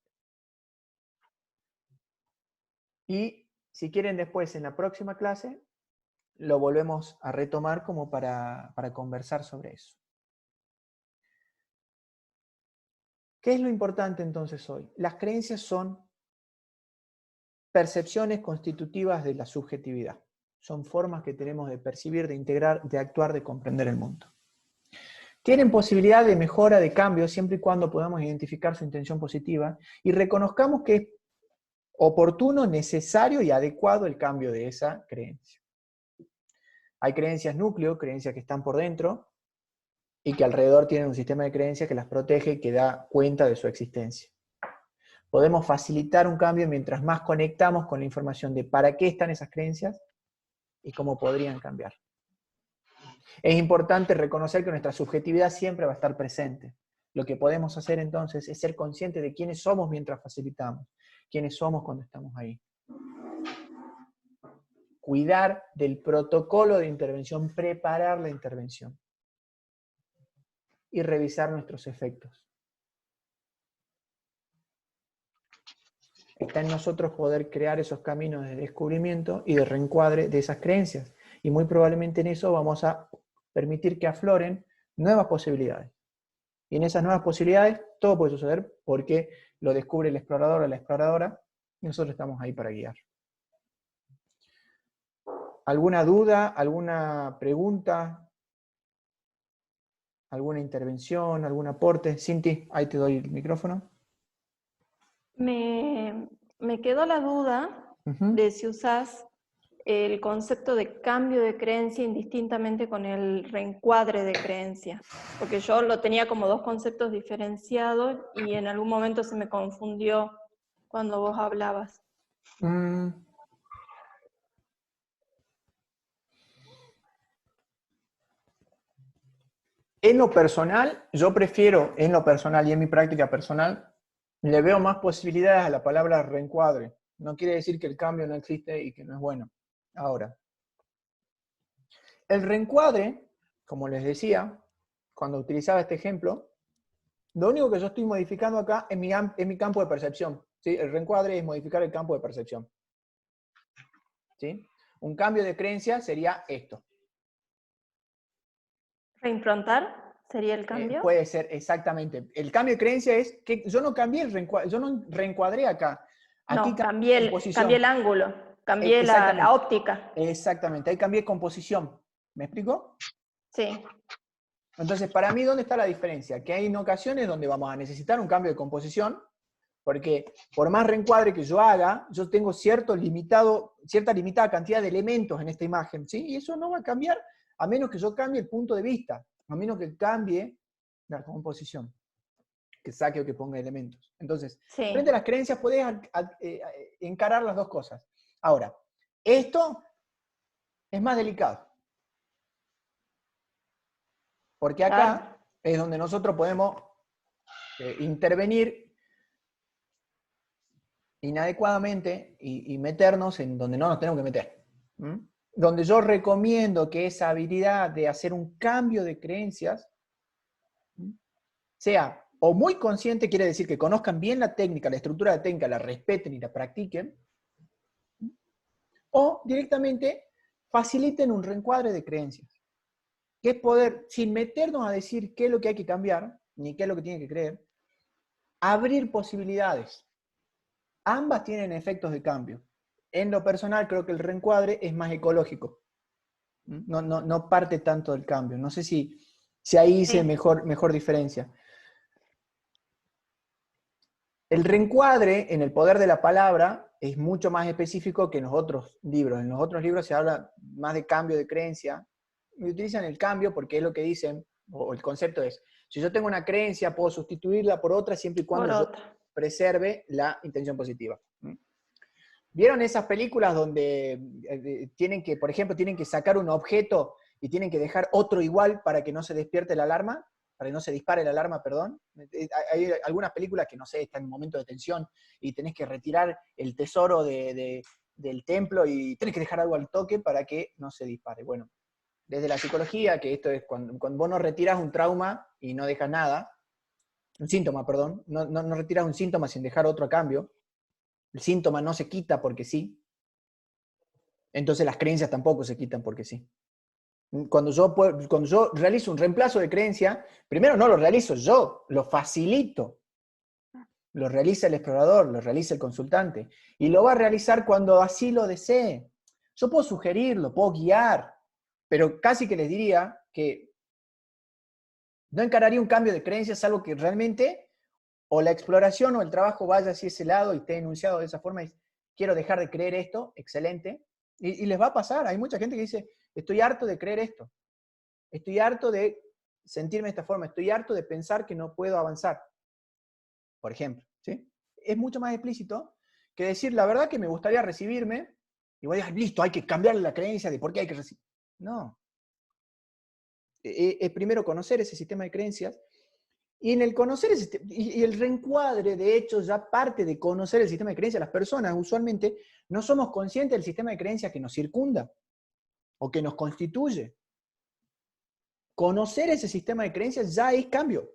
Y si quieren después en la próxima clase, lo volvemos a retomar como para conversar sobre eso. ¿Qué es lo importante entonces hoy? Las creencias son percepciones constitutivas de la subjetividad. Son formas que tenemos de percibir, de integrar, de actuar, de comprender el mundo. Tienen posibilidad de mejora, de cambio, siempre y cuando podamos identificar su intención positiva y reconozcamos que es oportuno, necesario y adecuado el cambio de esa creencia. Hay creencias núcleo, creencias que están por dentro y que alrededor tienen un sistema de creencias que las protege y que da cuenta de su existencia. Podemos facilitar un cambio mientras más conectamos con la información de para qué están esas creencias y cómo podrían cambiar. Es importante reconocer que nuestra subjetividad siempre va a estar presente. Lo que podemos hacer entonces es ser conscientes de quiénes somos mientras facilitamos, quiénes somos cuando estamos ahí. Cuidar del protocolo de intervención, preparar la intervención y revisar nuestros efectos. Está en nosotros poder crear esos caminos de descubrimiento y de reencuadre de esas creencias. Y muy probablemente en eso vamos a permitir que afloren nuevas posibilidades. Y en esas nuevas posibilidades todo puede suceder porque lo descubre el explorador o la exploradora y nosotros estamos ahí para guiar. ¿Alguna duda? ¿Alguna pregunta? ¿Alguna intervención? ¿Algún aporte? Cinti, ahí te doy el micrófono. Me quedó la duda de si usás el concepto de cambio de creencia indistintamente con el reencuadre de creencia, porque yo lo tenía como dos conceptos diferenciados y en algún momento se me confundió cuando vos hablabas. En lo personal, yo prefiero, en lo personal y en mi práctica personal, le veo más posibilidades a la palabra reencuadre. No quiere decir que el cambio no existe y que no es bueno. Ahora, el reencuadre, como les decía, cuando utilizaba este ejemplo, lo único que yo estoy modificando acá es mi campo de percepción. ¿Sí? El reencuadre es modificar el campo de percepción. ¿Sí? Un cambio de creencia sería esto. ¿Reimprontar sería el cambio? Puede ser, exactamente. El cambio de creencia es que yo no cambié el reencuadre, yo no reencuadré acá. Aquí no, cambié el ángulo, cambié la óptica. Exactamente, ahí cambié composición. ¿Me explico? Sí. Entonces, para mí, ¿dónde está la diferencia? Que hay en ocasiones donde vamos a necesitar un cambio de composición, porque por más reencuadre que yo haga, yo tengo cierta limitada cantidad de elementos en esta imagen, ¿sí? Y eso no va a cambiar a menos que yo cambie el punto de vista, a menos que cambie la composición, que saque o que ponga elementos. Entonces, sí, frente a las creencias podés encarar las dos cosas. Ahora, esto es más delicado. Porque acá es donde nosotros podemos intervenir inadecuadamente y meternos en donde no nos tenemos que meter. Donde yo recomiendo que esa habilidad de hacer un cambio de creencias sea o muy consciente, quiere decir que conozcan bien la técnica, la estructura de la técnica, la respeten y la practiquen, o directamente faciliten un reencuadre de creencias. Que es poder, sin meternos a decir qué es lo que hay que cambiar, ni qué es lo que tiene que creer, abrir posibilidades. Ambas tienen efectos de cambio. En lo personal, creo que el reencuadre es más ecológico. No parte tanto del cambio. No sé si ahí hice mejor diferencia. El reencuadre en el poder de la palabra es mucho más específico que en los otros libros. En los otros libros se habla más de cambio de creencia. Y utilizan el cambio porque es lo que dicen, o el concepto es, si yo tengo una creencia, puedo sustituirla por otra siempre y cuando yo preserve la intención positiva. ¿Vieron esas películas donde tienen que, por ejemplo, tienen que sacar un objeto y tienen que dejar otro igual para que no se despierte la alarma? Para que no se dispare la alarma, perdón. Hay algunas películas que, no sé, están en un momento de tensión y tenés que retirar el tesoro del templo y tenés que dejar algo al toque para que no se dispare. Bueno, desde la psicología, que esto es cuando vos no retiras un trauma y no dejas nada, un síntoma, perdón, no retiras un síntoma sin dejar otro a cambio, el síntoma no se quita porque sí, entonces las creencias tampoco se quitan porque sí. Cuando yo realizo un reemplazo de creencia, primero no lo realizo yo, lo facilito. Lo realiza el explorador, lo realiza el consultante, y lo va a realizar cuando así lo desee. Yo puedo sugerirlo, puedo guiar, pero casi que les diría que no encararía un cambio de creencias, salvo que realmente o la exploración o el trabajo vaya hacia ese lado y esté enunciado de esa forma, y quiero dejar de creer esto, excelente, y les va a pasar. Hay mucha gente que dice, estoy harto de creer esto, estoy harto de sentirme de esta forma, estoy harto de pensar que no puedo avanzar, por ejemplo, ¿sí? Es mucho más explícito que decir, la verdad que me gustaría recibirme, y voy a decir, listo, hay que cambiar la creencia de por qué hay que recibir. No. Es primero conocer ese sistema de creencias, y en el conocer y el reencuadre, de hecho, ya parte de conocer el sistema de creencias. Las personas usualmente no somos conscientes del sistema de creencias que nos circunda o que nos constituye. Conocer ese sistema de creencias ya es cambio.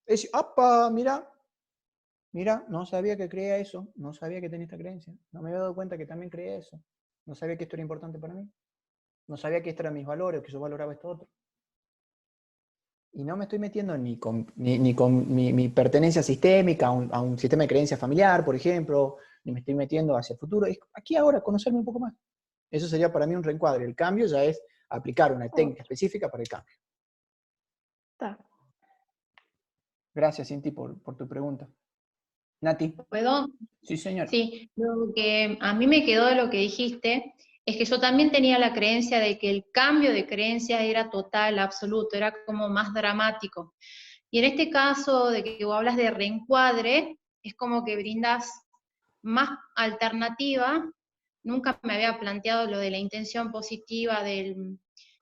Es decir, ¡apa! Mira, no sabía que creía eso, no sabía que tenía esta creencia, no me había dado cuenta que también creía eso, no sabía que esto era importante para mí, no sabía que estos eran mis valores, que yo valoraba esto otro. Y no me estoy metiendo ni con mi pertenencia sistémica a un sistema de creencia familiar, por ejemplo, ni me estoy metiendo hacia el futuro. Es aquí ahora, conocerme un poco más. Eso sería para mí un reencuadre. El cambio ya es aplicar una técnica específica para el cambio. Gracias, Cinti, por tu pregunta. Nati. ¿Puedo? Sí, señor. Sí, lo que a mí me quedó de lo que dijiste es que yo también tenía la creencia de que el cambio de creencia era total, absoluto, era como más dramático. Y en este caso de que vos hablas de reencuadre, es como que brindas más alternativa. Nunca me había planteado lo de la intención positiva,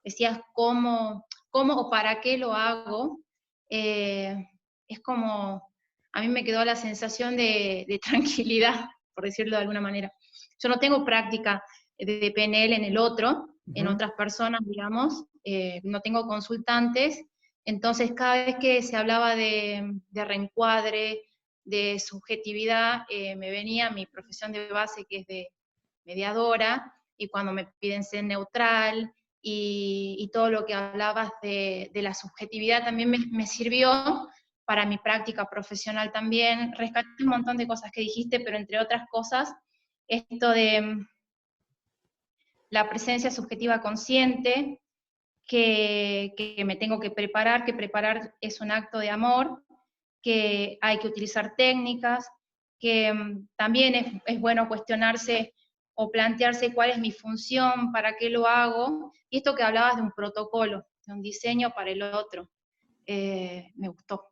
decías cómo o para qué lo hago. Es como, a mí me quedó la sensación de tranquilidad, por decirlo de alguna manera. Yo no tengo práctica de PNL en el otro, en otras personas, digamos, no tengo consultantes, entonces cada vez que se hablaba de reencuadre, de subjetividad, me venía mi profesión de base, que es de mediadora, y cuando me piden ser neutral, y todo lo que hablabas de la subjetividad también me sirvió para mi práctica profesional también. Rescaté un montón de cosas que dijiste, pero entre otras cosas, esto de la presencia subjetiva consciente, que me tengo que preparar es un acto de amor, que hay que utilizar técnicas, que también es bueno cuestionarse o plantearse cuál es mi función, para qué lo hago, y esto que hablabas de un protocolo, de un diseño para el otro. Me gustó.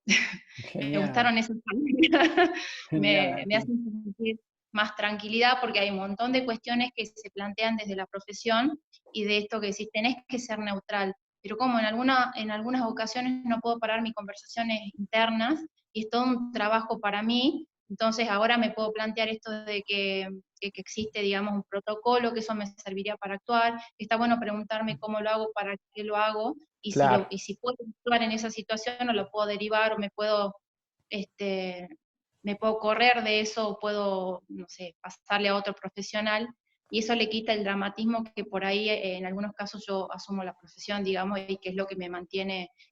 Me gustaron esas palabras. Me hacen sentir más tranquilidad, porque hay un montón de cuestiones que se plantean desde la profesión, y de esto que decís, tenés que ser neutral, pero como en algunas ocasiones no puedo parar mis conversaciones internas, y es todo un trabajo para mí, entonces ahora me puedo plantear esto de que existe, digamos, un protocolo, que eso me serviría para actuar, está bueno preguntarme cómo lo hago, para qué lo hago, y, Claro. si puedo actuar en esa situación, o lo puedo derivar, o me puedo correr de eso, o puedo, no sé, pasarle a otro profesional, y eso le quita el dramatismo que por ahí en algunos casos yo asumo la profesión, digamos, y que es lo que me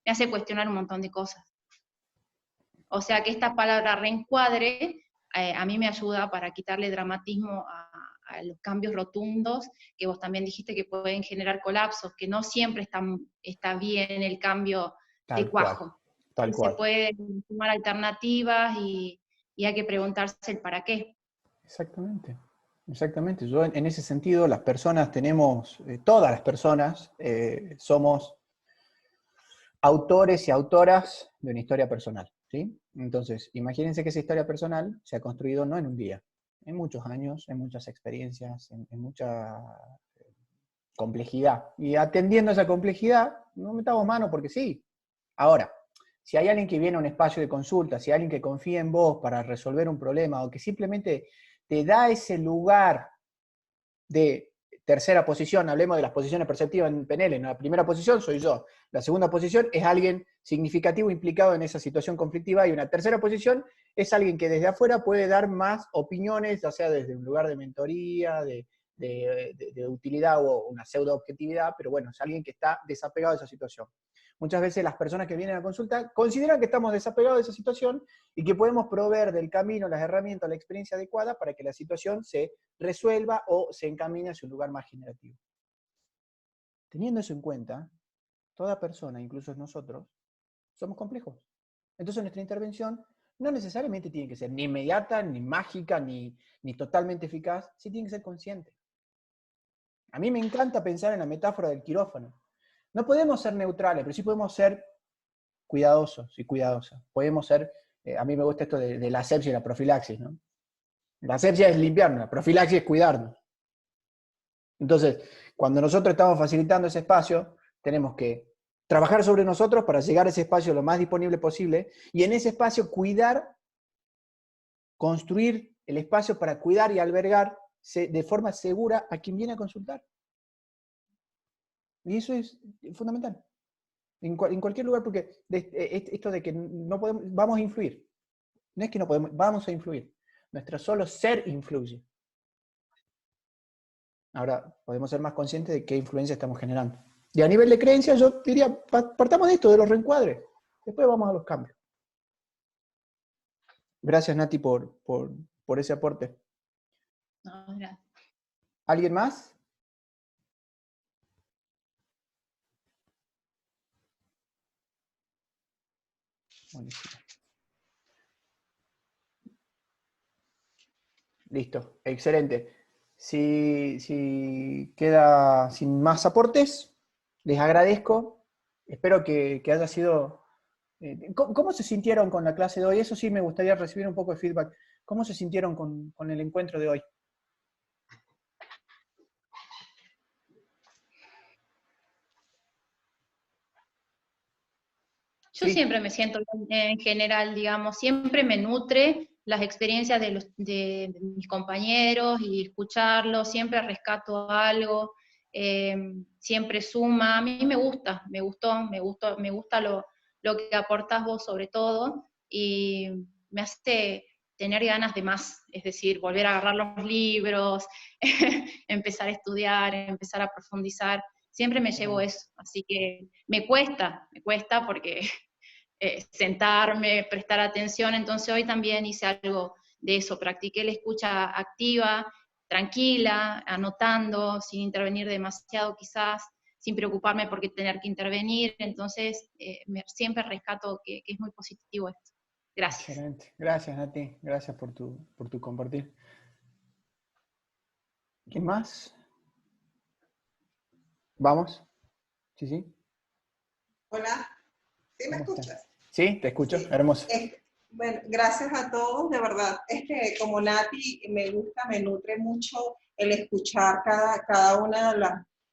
hace cuestionar un montón de cosas. O sea que esta palabra reencuadre a mí me ayuda para quitarle dramatismo a los cambios rotundos, que vos también dijiste que pueden generar colapsos, que no siempre está bien el cambio de cuajo. Tal cual. Se pueden tomar alternativas, y hay que preguntarse el para qué. Exactamente. Exactamente. Yo en ese sentido, las personas tenemos, todas las personas somos autores y autoras de una historia personal, ¿sí? Entonces, imagínense que esa historia personal se ha construido no en un día, en muchos años, en muchas experiencias, en mucha complejidad. Y atendiendo a esa complejidad, no metamos mano porque sí. Ahora, si hay alguien que viene a un espacio de consulta, si hay alguien que confía en vos para resolver un problema, o que simplemente te da ese lugar de tercera posición, hablemos de las posiciones perceptivas en PNL, la primera posición soy yo, la segunda posición es alguien significativo implicado en esa situación conflictiva, y una tercera posición es alguien que desde afuera puede dar más opiniones, ya sea desde un lugar de mentoría, de utilidad o una pseudo objetividad, pero bueno, es alguien que está desapegado de esa situación. Muchas veces las personas que vienen a consulta consideran que estamos desapegados de esa situación y que podemos proveer del camino, las herramientas, la experiencia adecuada para que la situación se resuelva o se encamine hacia un lugar más generativo. Teniendo eso en cuenta, toda persona, incluso nosotros, somos complejos. Entonces nuestra intervención no necesariamente tiene que ser ni inmediata, ni mágica, ni totalmente eficaz, sí tiene que ser consciente. A mí me encanta pensar en la metáfora del quirófano. No podemos ser neutrales, pero sí podemos ser cuidadosos y cuidadosas. Podemos ser, a mí me gusta esto de la asepsia y la profilaxis, ¿no? La asepsia es limpiarnos, la profilaxis es cuidarnos. Entonces, cuando nosotros estamos facilitando ese espacio, tenemos que trabajar sobre nosotros para llegar a ese espacio lo más disponible posible, y en ese espacio cuidar, construir el espacio para cuidar y albergar de forma segura a quien viene a consultar. Y eso es fundamental. En cualquier lugar, porque esto de que no podemos, vamos a influir. No es que no podemos, vamos a influir. Nuestro solo ser influye. Ahora, podemos ser más conscientes de qué influencia estamos generando. Y a nivel de creencia, yo diría, partamos de esto, de los reencuadres. Después vamos a los cambios. Gracias, Nati, por ese aporte. No, gracias. ¿Alguien más? Buenísimo. Listo, excelente. Si queda sin más aportes, les agradezco. Espero que haya sido... ¿Cómo se sintieron con la clase de hoy? Eso sí, me gustaría recibir un poco de feedback. ¿Cómo se sintieron con el encuentro de hoy? Yo siempre me siento bien en general, digamos, siempre me nutre las experiencias de mis compañeros y escucharlos, siempre rescato algo, siempre suma. A mí me gusta, me gusta lo que aportás vos sobre todo, y me hace tener ganas de más, es decir, volver a agarrar los libros, empezar a estudiar, empezar a profundizar. Siempre me llevo eso, así que me cuesta porque sentarme, prestar atención, entonces hoy también hice algo de eso, practiqué la escucha activa, tranquila, anotando, sin intervenir demasiado quizás, sin preocuparme por tener que intervenir, entonces siempre rescato que es muy positivo esto. Gracias. Excelente. Gracias, Nati. Gracias por tu compartir. ¿Quién más? ¿Vamos? Sí. Hola. ¿Sí me escuchas? Sí, te escucho. Sí. Hermoso. Bueno, gracias a todos, de verdad. Como Nati, me nutre mucho el escuchar cada una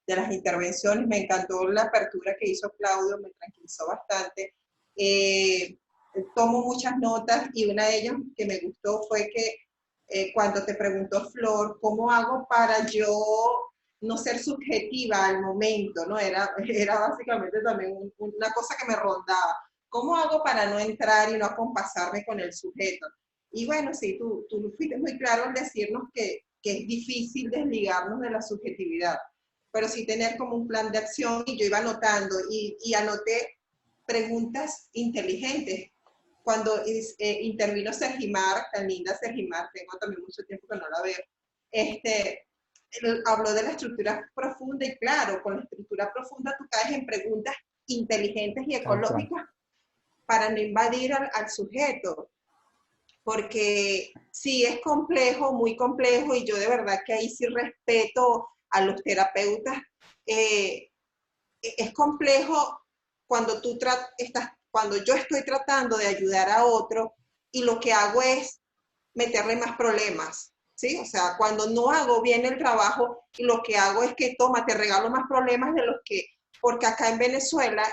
de las intervenciones. Me encantó la apertura que hizo Claudio, me tranquilizó bastante. Tomo muchas notas y una de ellas que me gustó fue que cuando te preguntó Flor, ¿cómo hago para yo no ser subjetiva al momento? ¿No? Era básicamente también una cosa que me rondaba. ¿Cómo hago para no entrar y no acompasarme con el sujeto? Y bueno, sí, tú fuiste muy claro al decirnos que es difícil desligarnos de la subjetividad, pero sí tener como un plan de acción, y yo iba anotando y anoté preguntas inteligentes. Cuando intervino Sergimar, tan linda Sergimar, tengo también mucho tiempo que no la veo, habló de la estructura profunda, y claro, con la estructura profunda tú caes en preguntas inteligentes y ecológicas para no invadir al sujeto, porque sí es complejo, muy complejo, y yo de verdad que ahí sí respeto a los terapeutas. Es complejo cuando cuando yo estoy tratando de ayudar a otro y lo que hago es meterle más problemas, ¿sí? O sea, cuando no hago bien el trabajo y lo que hago es que, toma, te regalo más problemas de los que... Porque acá en Venezuela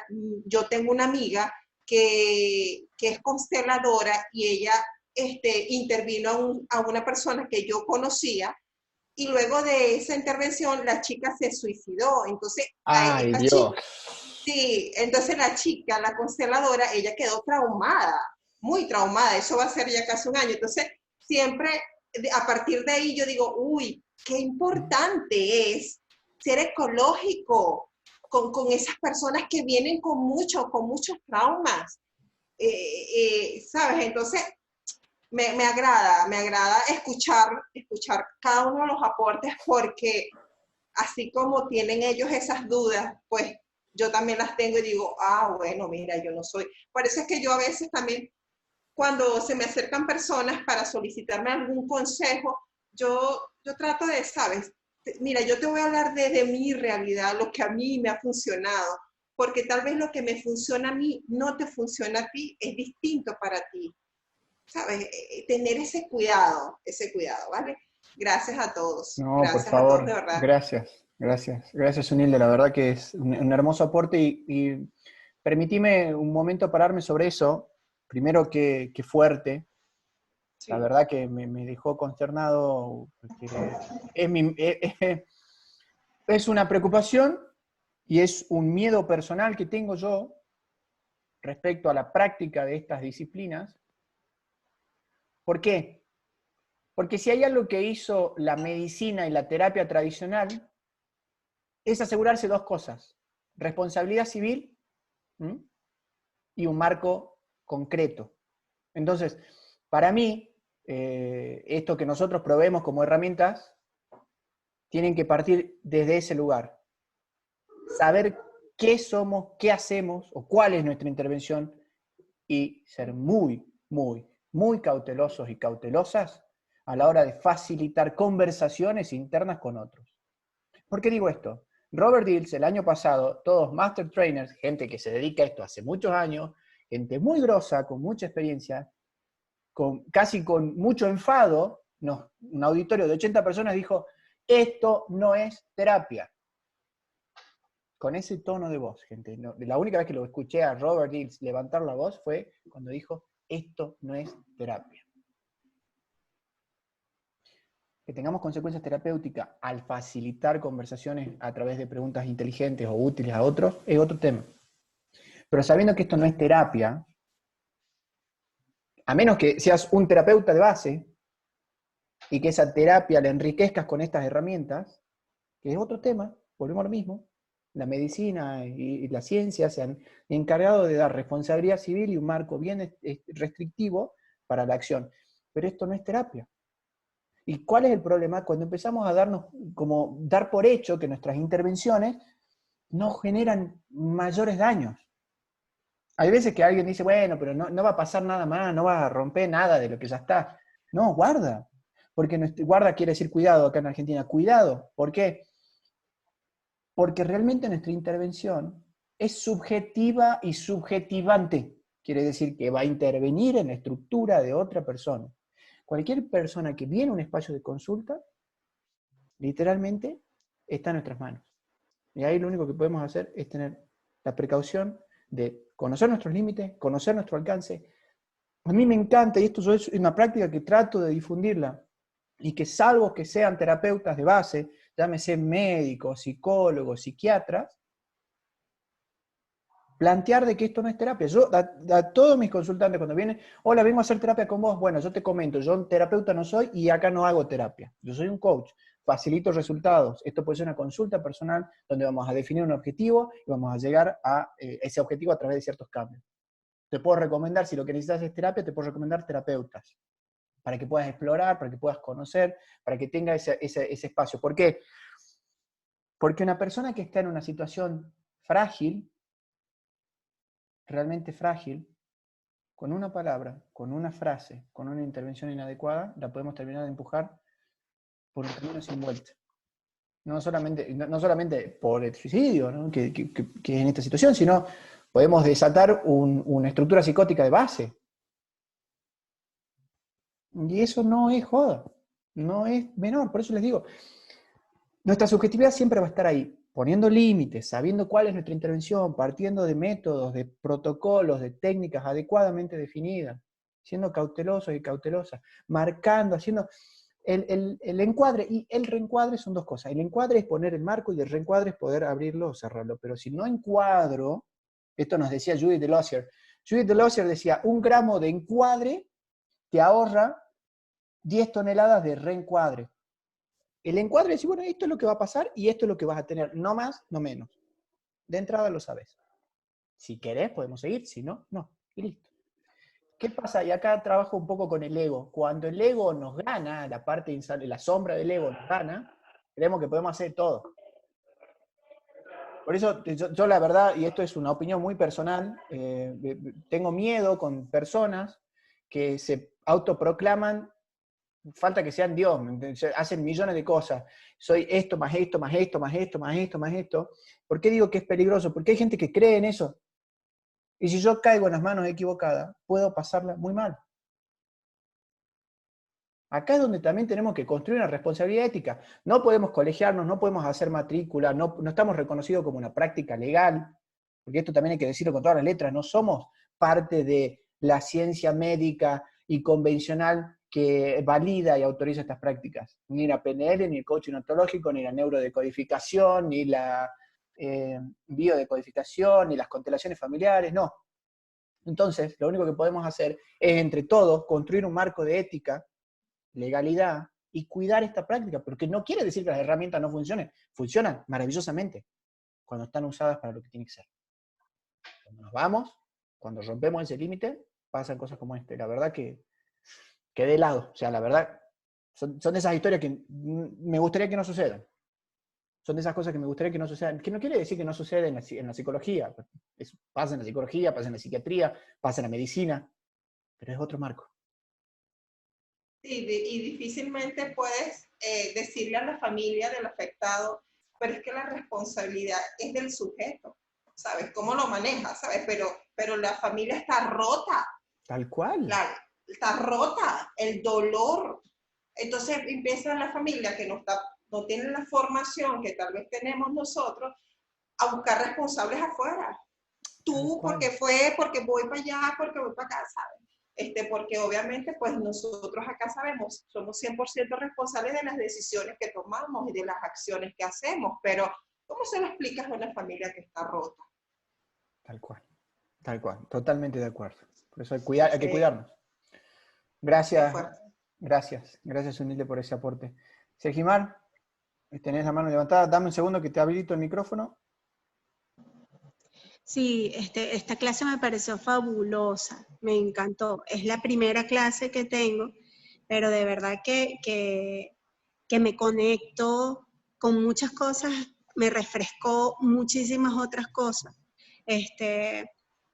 yo tengo una amiga que es consteladora, y ella intervino a una persona que yo conocía, y luego de esa intervención la chica se suicidó. Entonces, ¡ay, Dios! Sí, entonces la chica, la consteladora, ella quedó traumada, muy traumada. Eso va a ser ya casi un año. Entonces, siempre a partir de ahí yo digo, uy, qué importante es ser ecológico con esas personas que vienen con muchos traumas, ¿sabes? Entonces, me agrada escuchar cada uno de los aportes, porque así como tienen ellos esas dudas, pues yo también las tengo y digo, bueno, mira, yo no soy. Por eso es que yo a veces también, cuando se me acercan personas para solicitarme algún consejo, yo trato de, ¿sabes? Mira, yo te voy a hablar de mi realidad, lo que a mí me ha funcionado, porque tal vez lo que me funciona a mí no te funciona a ti, es distinto para ti, ¿sabes? Tener ese cuidado, ¿vale? Gracias a todos. No, gracias por favor, a todos, de verdad. Gracias, Sunil, la verdad que es un hermoso aporte, y permitime un momento pararme sobre eso. Primero, que fuerte. Sí. La verdad que me dejó consternado, porque es una preocupación y es un miedo personal que tengo yo respecto a la práctica de estas disciplinas. ¿Por qué? Porque si hay algo que hizo la medicina y la terapia tradicional, es asegurarse dos cosas: responsabilidad civil y un marco concreto. Entonces, para mí, esto que nosotros proveemos como herramientas, tienen que partir desde ese lugar. Saber qué somos, qué hacemos, o cuál es nuestra intervención, y ser muy, muy, muy cautelosos y cautelosas a la hora de facilitar conversaciones internas con otros. ¿Por qué digo esto? Robert Dills, el año pasado, todos Master Trainers, gente que se dedica a esto hace muchos años, gente muy grosa, con mucha experiencia, casi con mucho enfado, un auditorio de 80 personas dijo, esto no es terapia. Con ese tono de voz, gente. No, la única vez que lo escuché a Robert Dills levantar la voz fue cuando dijo, esto no es terapia. Que tengamos consecuencias terapéuticas al facilitar conversaciones a través de preguntas inteligentes o útiles a otros, es otro tema. Pero sabiendo que esto no es terapia, a menos que seas un terapeuta de base y que esa terapia la enriquezcas con estas herramientas, que es otro tema, volvemos a lo mismo, la medicina y la ciencia se han encargado de dar responsabilidad civil y un marco bien restrictivo para la acción. Pero esto no es terapia. ¿Y cuál es el problema? Cuando empezamos a dar por hecho que nuestras intervenciones no generan mayores daños. Hay veces que alguien dice, bueno, pero no va a pasar nada más, no va a romper nada de lo que ya está. No, guarda. Porque guarda quiere decir cuidado acá en Argentina. Cuidado. ¿Por qué? Porque realmente nuestra intervención es subjetiva y subjetivante. Quiere decir que va a intervenir en la estructura de otra persona. Cualquier persona que viene a un espacio de consulta, literalmente, está en nuestras manos. Y ahí lo único que podemos hacer es tener la precaución de conocer nuestros límites, conocer nuestro alcance. A mí me encanta, y esto es una práctica que trato de difundirla, y que salvo que sean terapeutas de base, llámese médicos, psicólogos, psiquiatras, plantear de que esto no es terapia. Yo a todos mis consultantes cuando vienen, hola, vengo a hacer terapia con vos, bueno, yo te comento, yo terapeuta no soy y acá no hago terapia. Yo soy un coach, facilito resultados. Esto puede ser una consulta personal donde vamos a definir un objetivo y vamos a llegar a ese objetivo a través de ciertos cambios. Te puedo recomendar, si lo que necesitas es terapia, te puedo recomendar terapeutas, para que puedas explorar, para que puedas conocer, para que tenga ese espacio. ¿Por qué? Porque una persona que está en una situación frágil, realmente frágil, con una palabra, con una frase, con una intervención inadecuada, la podemos terminar de empujar por un camino sin vuelta. No solamente por el suicidio, ¿no? que en esta situación, sino podemos desatar una estructura psicótica de base. Y eso no es joda, no es menor. Por eso les digo, nuestra subjetividad siempre va a estar ahí, poniendo límites, sabiendo cuál es nuestra intervención, partiendo de métodos, de protocolos, de técnicas adecuadamente definidas, siendo cautelosos y cautelosas, marcando, haciendo el encuadre. Y el reencuadre son dos cosas. El encuadre es poner el marco y el reencuadre es poder abrirlo o cerrarlo. Pero si no encuadro, esto nos decía Judith Delosier. Judith Delosier decía, 1 gramo de encuadre te ahorra 10 toneladas de reencuadre. El encuadre es decir, bueno, esto es lo que va a pasar y esto es lo que vas a tener, no más, no menos. De entrada lo sabes. Si querés, podemos seguir, si no, no. Y listo. ¿Qué pasa? Y acá trabajo un poco con el ego. Cuando el ego nos gana, la parte la sombra del ego nos gana, creemos que podemos hacer todo. Por eso, yo la verdad, y esto es una opinión muy personal, tengo miedo con personas que se autoproclaman, falta que sean Dios, hacen millones de cosas. Soy esto, más esto, más esto, más esto, más esto, más esto. ¿Por qué digo que es peligroso? Porque hay gente que cree en eso. Y si yo caigo en las manos equivocadas, puedo pasarla muy mal. Acá es donde también tenemos que construir una responsabilidad ética. No podemos colegiarnos, no podemos hacer matrícula, no estamos reconocidos como una práctica legal, porque esto también hay que decirlo con todas las letras, no somos parte de la ciencia médica y convencional que valida y autoriza estas prácticas. Ni la PNL, ni el coaching ontológico, ni la neurodecodificación, ni la biodecodificación, ni las constelaciones familiares, no. Entonces, lo único que podemos hacer es, entre todos, construir un marco de ética, legalidad, y cuidar esta práctica, porque no quiere decir que las herramientas no funcionen. Funcionan maravillosamente cuando están usadas para lo que tiene que ser. Cuando nos vamos, cuando rompemos ese límite, pasan cosas como esta. La verdad que de lado. O sea, la verdad, son de esas historias que me gustaría que no sucedan. Son de esas cosas que me gustaría que no sucedan. Que no quiere decir que no suceda en la psicología. Pasa en la psicología, pasa en la psiquiatría, pasa en la medicina, pero es otro marco. Sí, y difícilmente puedes decirle a la familia del afectado, pero es que la responsabilidad es del sujeto, ¿sabes? ¿Cómo lo maneja, ¿sabes? Pero la familia está rota. Tal cual. Está rota, el dolor. Entonces empieza la familia que no tiene la formación que tal vez tenemos nosotros a buscar responsables afuera. Tú, porque voy para allá, porque voy para acá, ¿sabes? Porque obviamente pues nosotros acá sabemos, somos 100% responsables de las decisiones que tomamos y de las acciones que hacemos, pero ¿cómo se lo explicas a una familia que está rota? Tal cual, totalmente de acuerdo. Por eso hay que cuidarnos. Gracias, Sunilde, por ese aporte. Sergimar, tenés la mano levantada, dame un segundo que te habilito el micrófono. Sí, esta clase me pareció fabulosa, me encantó. Es la primera clase que tengo, pero de verdad que me conecto con muchas cosas, me refrescó muchísimas otras cosas.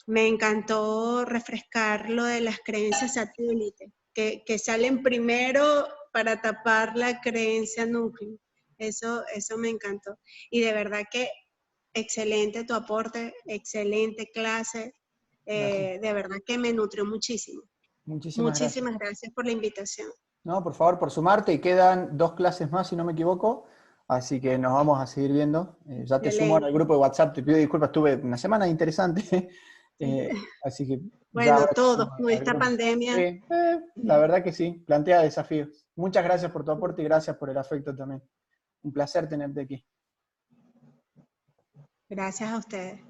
Me encantó refrescar lo de las creencias satélite, que salen primero para tapar la creencia núcleo. Eso me encantó. Y de verdad que excelente tu aporte, excelente clase. De verdad que me nutrió muchísimo. Muchísimas gracias por la invitación. No, por favor, por sumarte, y quedan 2 clases más, si no me equivoco, así que nos vamos a seguir viendo. Ya te sumo al grupo de WhatsApp, te pido disculpas, tuve una semana interesante, así que... Bueno, todos, con esta pandemia. La verdad que sí, plantea desafíos. Muchas gracias por tu aporte y gracias por el afecto también. Un placer tenerte aquí. Gracias a ustedes.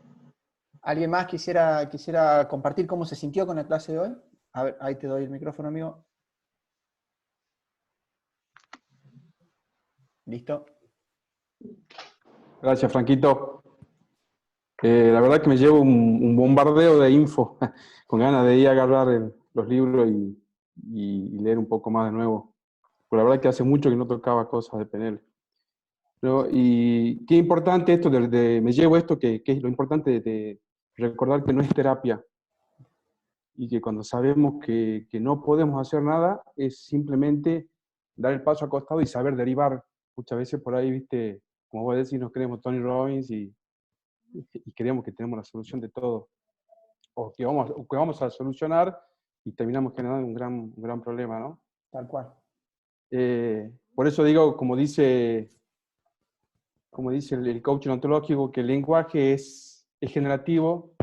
¿Alguien más quisiera compartir cómo se sintió con la clase de hoy? A ver, ahí te doy el micrófono, amigo. ¿Listo? Gracias, Franquito. La verdad que me llevo un bombardeo de info, con ganas de ir a agarrar los libros y leer un poco más de nuevo. Pero la verdad que hace mucho que no tocaba cosas de PNL. ¿No? Y qué importante esto, me llevo esto, que es lo importante de recordar que no es terapia. Y que cuando sabemos que no podemos hacer nada, es simplemente dar el paso al costado y saber derivar. Muchas veces por ahí, viste, como vos decís, nos creemos Tony Robbins y creemos que tenemos la solución de todo. O que vamos a solucionar y terminamos generando un gran problema, ¿no? Tal cual. Por eso digo, como dice el coaching ontológico, que el lenguaje es generativo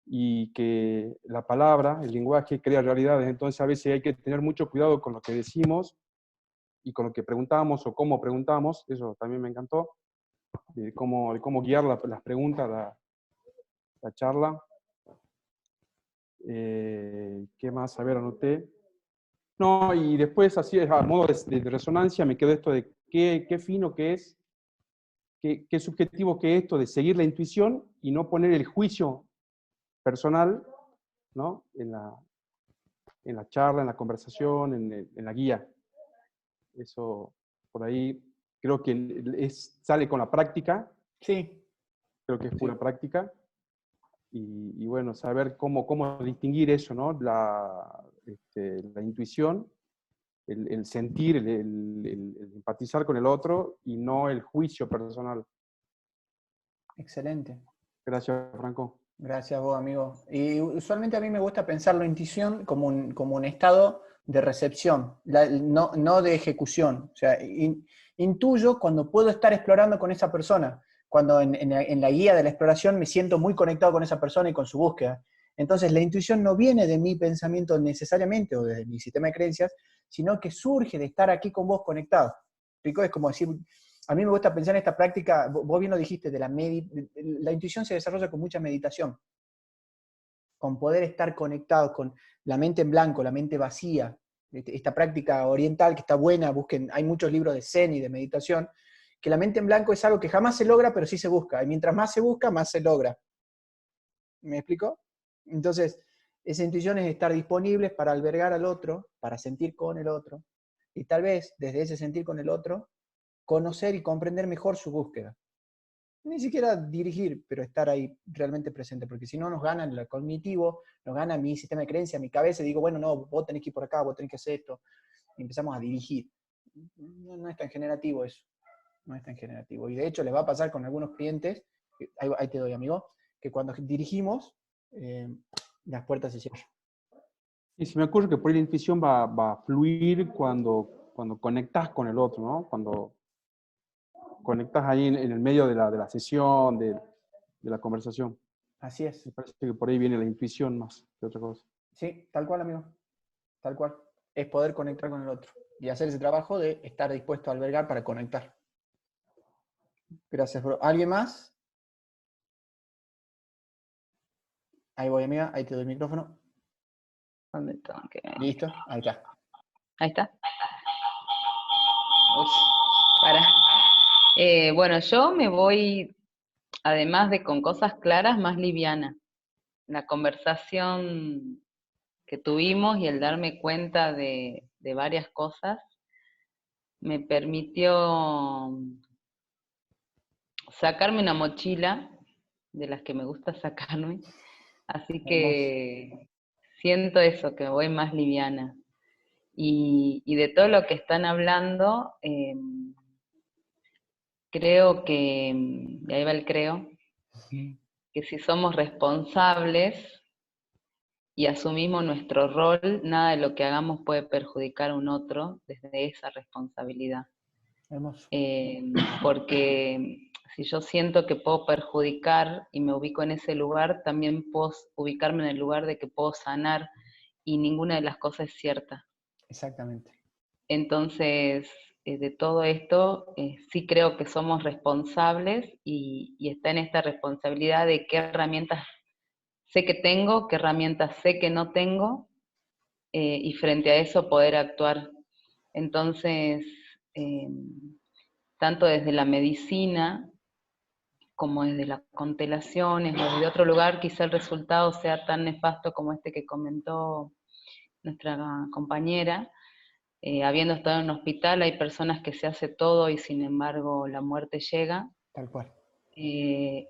y que la palabra, el lenguaje, crea realidades. Entonces a veces hay que tener mucho cuidado con lo que decimos y con lo que preguntamos o cómo preguntamos. Eso también me encantó, de cómo guiar las preguntas, la charla. ¿Qué más? A ver, anoté. No, y después, así a modo de resonancia, me quedó esto de qué fino que es, qué subjetivo que es esto de seguir la intuición y no poner el juicio personal, ¿no? En la charla, en la conversación, en la guía. Eso, por ahí, creo que sale con la práctica. Sí. Creo que es pura práctica. Y bueno, saber cómo distinguir eso, ¿no? La intuición, el sentir, el empatizar con el otro y no el juicio personal. Excelente. Gracias, Franco. Gracias vos, amigo. Y usualmente a mí me gusta pensar la intuición como un estado de recepción, no de ejecución. O sea, intuyo cuando puedo estar explorando con esa persona, cuando en la guía de la exploración me siento muy conectado con esa persona y con su búsqueda. Entonces la intuición no viene de mi pensamiento necesariamente o de mi sistema de creencias, sino que surge de estar aquí con vos conectado. ¿Explico? Es como decir... A mí me gusta pensar en esta práctica, vos bien lo dijiste, la intuición se desarrolla con mucha meditación, con poder estar conectado con la mente en blanco, la mente vacía. Esta práctica oriental que está buena, busquen, hay muchos libros de Zen y de meditación, que la mente en blanco es algo que jamás se logra, pero sí se busca, y mientras más se busca, más se logra. ¿Me explico? Entonces, esa intuición es estar disponibles para albergar al otro, para sentir con el otro, y tal vez desde ese sentir con el otro, conocer y comprender mejor su búsqueda. Ni siquiera dirigir, pero estar ahí realmente presente, porque si no nos gana el cognitivo, nos gana mi sistema de creencia, mi cabeza, y digo, bueno, no, vos tenés que ir por acá, vos tenés que hacer esto. y empezamos a dirigir. No es tan generativo eso, no es tan generativo. Y de hecho les va a pasar con algunos clientes, ahí te doy, amigo, que cuando dirigimos, las puertas se cierran. Y se me ocurre que por ahí la intuición va a fluir cuando conectas con el otro, ¿no? Cuando conectas ahí en el medio de la sesión, de la conversación. Así es. Me parece que por ahí viene la intuición más que otra cosa. Sí, tal cual, amigo. Tal cual. Es poder conectar con el otro. Y hacer ese trabajo de estar dispuesto a albergar para conectar. Gracias, bro. ¿Alguien más? Ahí voy, amiga. Ahí te doy el micrófono. ¿Dónde tengo que...? Listo. Ahí está. Ahí está. Uy, para. Bueno, yo me voy, además de con cosas claras, más liviana. La conversación que tuvimos y el darme cuenta de varias cosas me permitió sacarme una mochila de las que me gusta sacarme, así que siento eso, que voy más liviana. Y de todo lo que están hablando, creo que, y ahí va el creo, que si somos responsables y asumimos nuestro rol, nada de lo que hagamos puede perjudicar a un otro desde esa responsabilidad. Hermoso. Porque si yo siento que puedo perjudicar y me ubico en ese lugar, también puedo ubicarme en el lugar de que puedo sanar, y ninguna de las cosas es cierta. Exactamente. Entonces, de todo esto, sí creo que somos responsables y está en esta responsabilidad de qué herramientas sé que tengo, qué herramientas sé que no tengo, y frente a eso poder actuar. Entonces, tanto desde la medicina como desde las constelaciones o desde otro lugar, quizá el resultado sea tan nefasto como este que comentó nuestra compañera. Habiendo estado en un hospital, hay personas que se hace todo y sin embargo la muerte llega. Tal cual. Y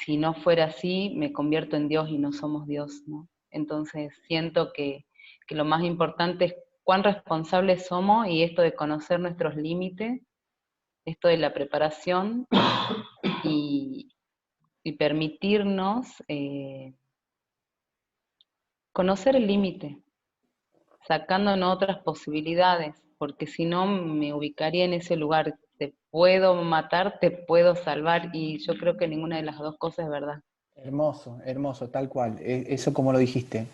si no fuera así, me convierto en Dios y no somos Dios, ¿no? Entonces siento que lo más importante es cuán responsables somos, y esto de conocer nuestros límites, esto de la preparación y permitirnos conocer el límite, sacándonos otras posibilidades, porque si no me ubicaría en ese lugar, te puedo matar, te puedo salvar, y yo creo que ninguna de las dos cosas es verdad. Hermoso, hermoso, tal cual. Eso como lo dijiste.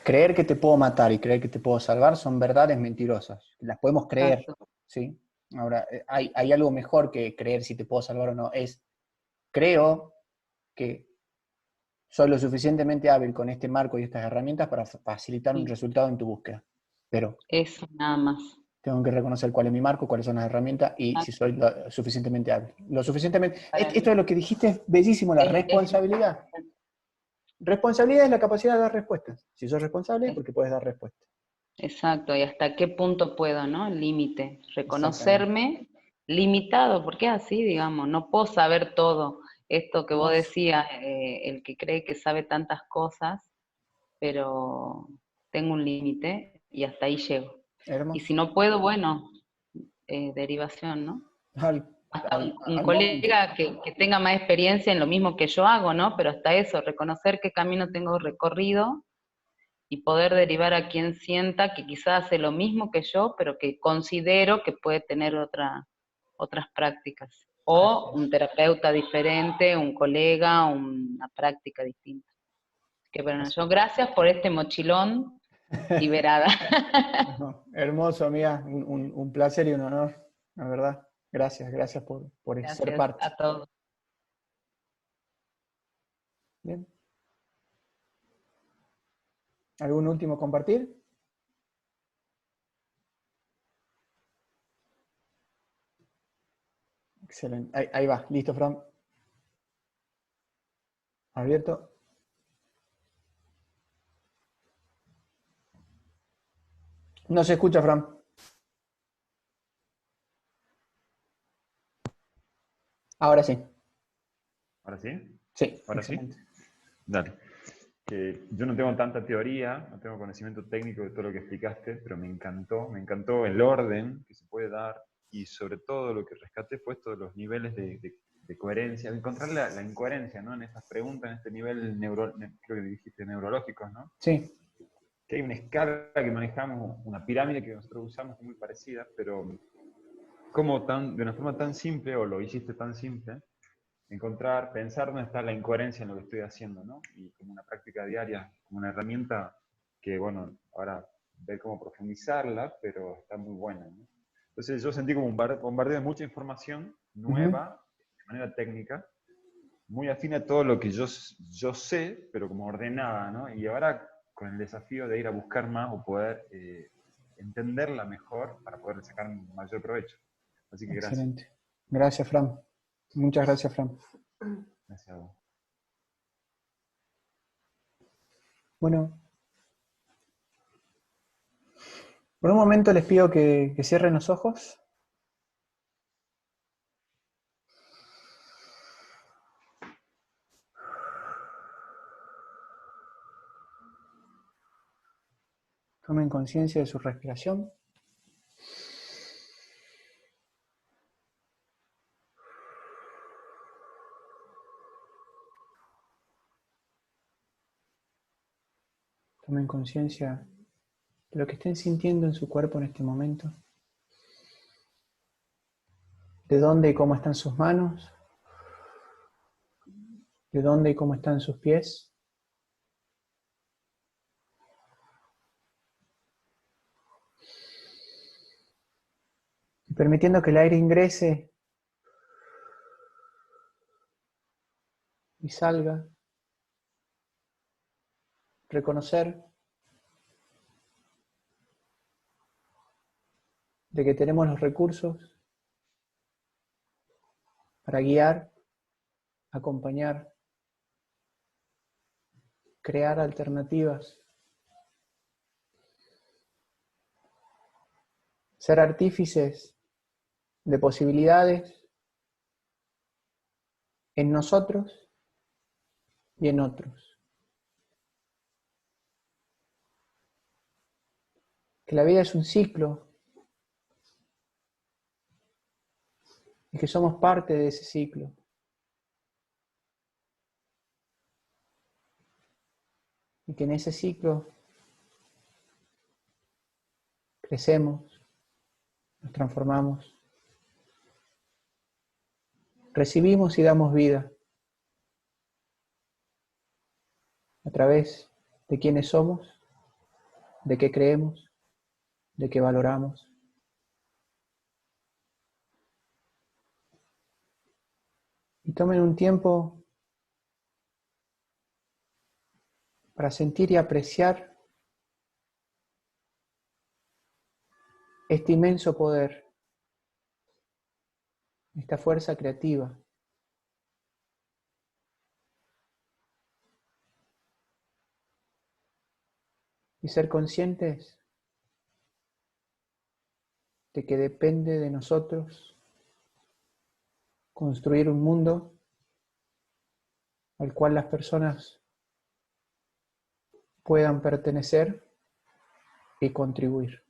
Creer que te puedo matar y creer que te puedo salvar son verdades mentirosas. Las podemos creer, Exacto. ¿sí? Ahora, hay algo mejor que creer si te puedo salvar o no. Creo que soy lo suficientemente hábil con este marco y estas herramientas para facilitar un resultado en tu búsqueda. Pero eso, nada más. tengo que reconocer cuál es mi marco, cuáles son las herramientas y si soy lo suficientemente hábil. Esto de lo que dijiste es bellísimo, la responsabilidad. Responsabilidad es la capacidad de dar respuestas. Si sos responsable es porque puedes dar respuestas. Exacto, y hasta qué punto puedo, ¿no? El límite. Reconocerme limitado, porque es así, digamos, no puedo saber todo. Esto que vos decías, el que cree que sabe tantas cosas, pero tengo un límite y hasta ahí llego. Hermoso. Y si no puedo, bueno, derivación, ¿no? Hasta un colega que tenga más experiencia en lo mismo que yo hago, ¿no? Pero hasta eso, reconocer qué camino tengo recorrido y poder derivar a quien sienta que quizás hace lo mismo que yo, pero que considero que puede tener otras prácticas. O un terapeuta diferente, un colega, una práctica distinta. Que bueno, yo gracias por este mochilón, liberada. Hermoso, amiga, un placer y un honor, la verdad. Gracias por ser parte. Gracias a todos. Bien. ¿Algún último compartir? Excelente. Ahí va, listo, Fran. Abierto. No se escucha, Fran. Ahora sí. ¿Ahora sí? Sí. ¿Ahora excelente. sí? Dale. que yo no tengo tanta teoría, no tengo conocimiento técnico de todo lo que explicaste, pero me encantó el orden que se puede dar y sobre todo lo que rescaté fue esto de los niveles de coherencia, encontrar la incoherencia, ¿no? En estas preguntas, en este nivel creo que dijiste neurológicos, ¿no? Sí. Que hay una escala que manejamos, una pirámide que nosotros usamos muy parecida, pero como de una forma tan simple, o lo hiciste tan simple, pensar dónde está la incoherencia en lo que estoy haciendo, ¿no? Y como una práctica diaria, como una herramienta que, bueno, ahora ver cómo profundizarla, pero está muy buena, ¿no? Entonces yo sentí como un bombardeo de mucha información nueva, de manera técnica, muy afín a todo lo que yo sé, pero como ordenada, ¿no? Y ahora con el desafío de ir a buscar más o poder entenderla mejor para poder sacar mayor provecho. Así que gracias. Excelente. Gracias, Fran. Muchas gracias, Fran. Gracias a vos. Bueno, por un momento les pido que cierren los ojos. Tomen conciencia de su respiración. Tomen conciencia de lo que estén sintiendo en su cuerpo en este momento. De dónde y cómo están sus manos. De dónde y cómo están sus pies. Y permitiendo que el aire ingrese y salga. Reconocer de que tenemos los recursos para guiar, acompañar, crear alternativas, ser artífices de posibilidades en nosotros y en otros. Que la vida es un ciclo y que somos parte de ese ciclo. Y que en ese ciclo crecemos, nos transformamos, recibimos y damos vida a través de quiénes somos, de qué creemos, de qué valoramos. Y tomen un tiempo para sentir y apreciar este inmenso poder, esta fuerza creativa. Y ser conscientes de que depende de nosotros construir un mundo al cual las personas puedan pertenecer y contribuir.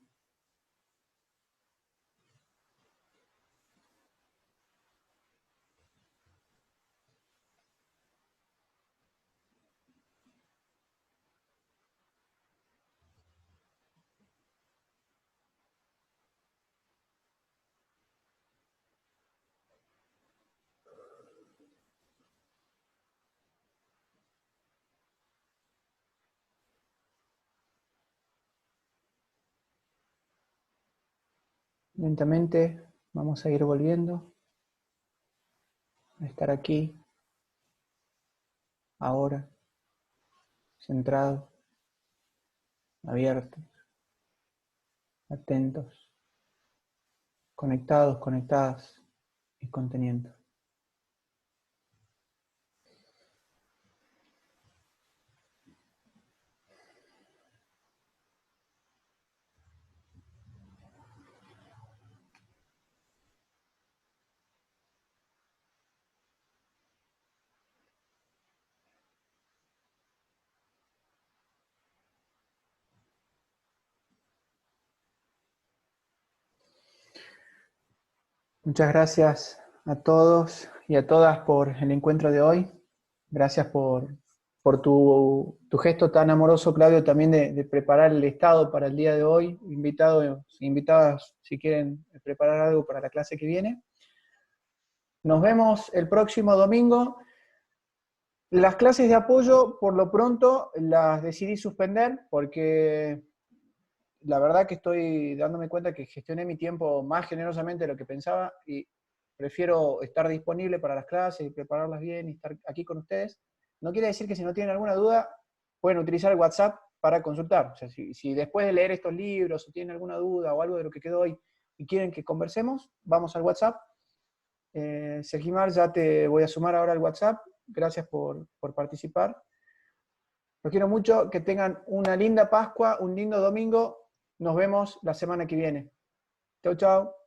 Lentamente vamos a ir volviendo a estar aquí, ahora, centrados, abiertos, atentos, conectados, conectadas y conteniendo. Muchas gracias a todos y a todas por el encuentro de hoy. Gracias por tu gesto tan amoroso, Claudio, también de preparar el estado para el día de hoy. Invitadas, si quieren preparar algo para la clase que viene. Nos vemos el próximo domingo. Las clases de apoyo, por lo pronto, las decidí suspender porque la verdad que estoy dándome cuenta que gestioné mi tiempo más generosamente de lo que pensaba y prefiero estar disponible para las clases y prepararlas bien y estar aquí con ustedes. No quiere decir que si no tienen alguna duda, pueden utilizar el WhatsApp para consultar. O sea, si después de leer estos libros o tienen alguna duda o algo de lo que quedó hoy y quieren que conversemos, vamos al WhatsApp. Sergimar, ya te voy a sumar ahora al WhatsApp. Gracias por participar. Los quiero mucho, que tengan una linda Pascua, un lindo domingo. Nos vemos la semana que viene. Chau, chau.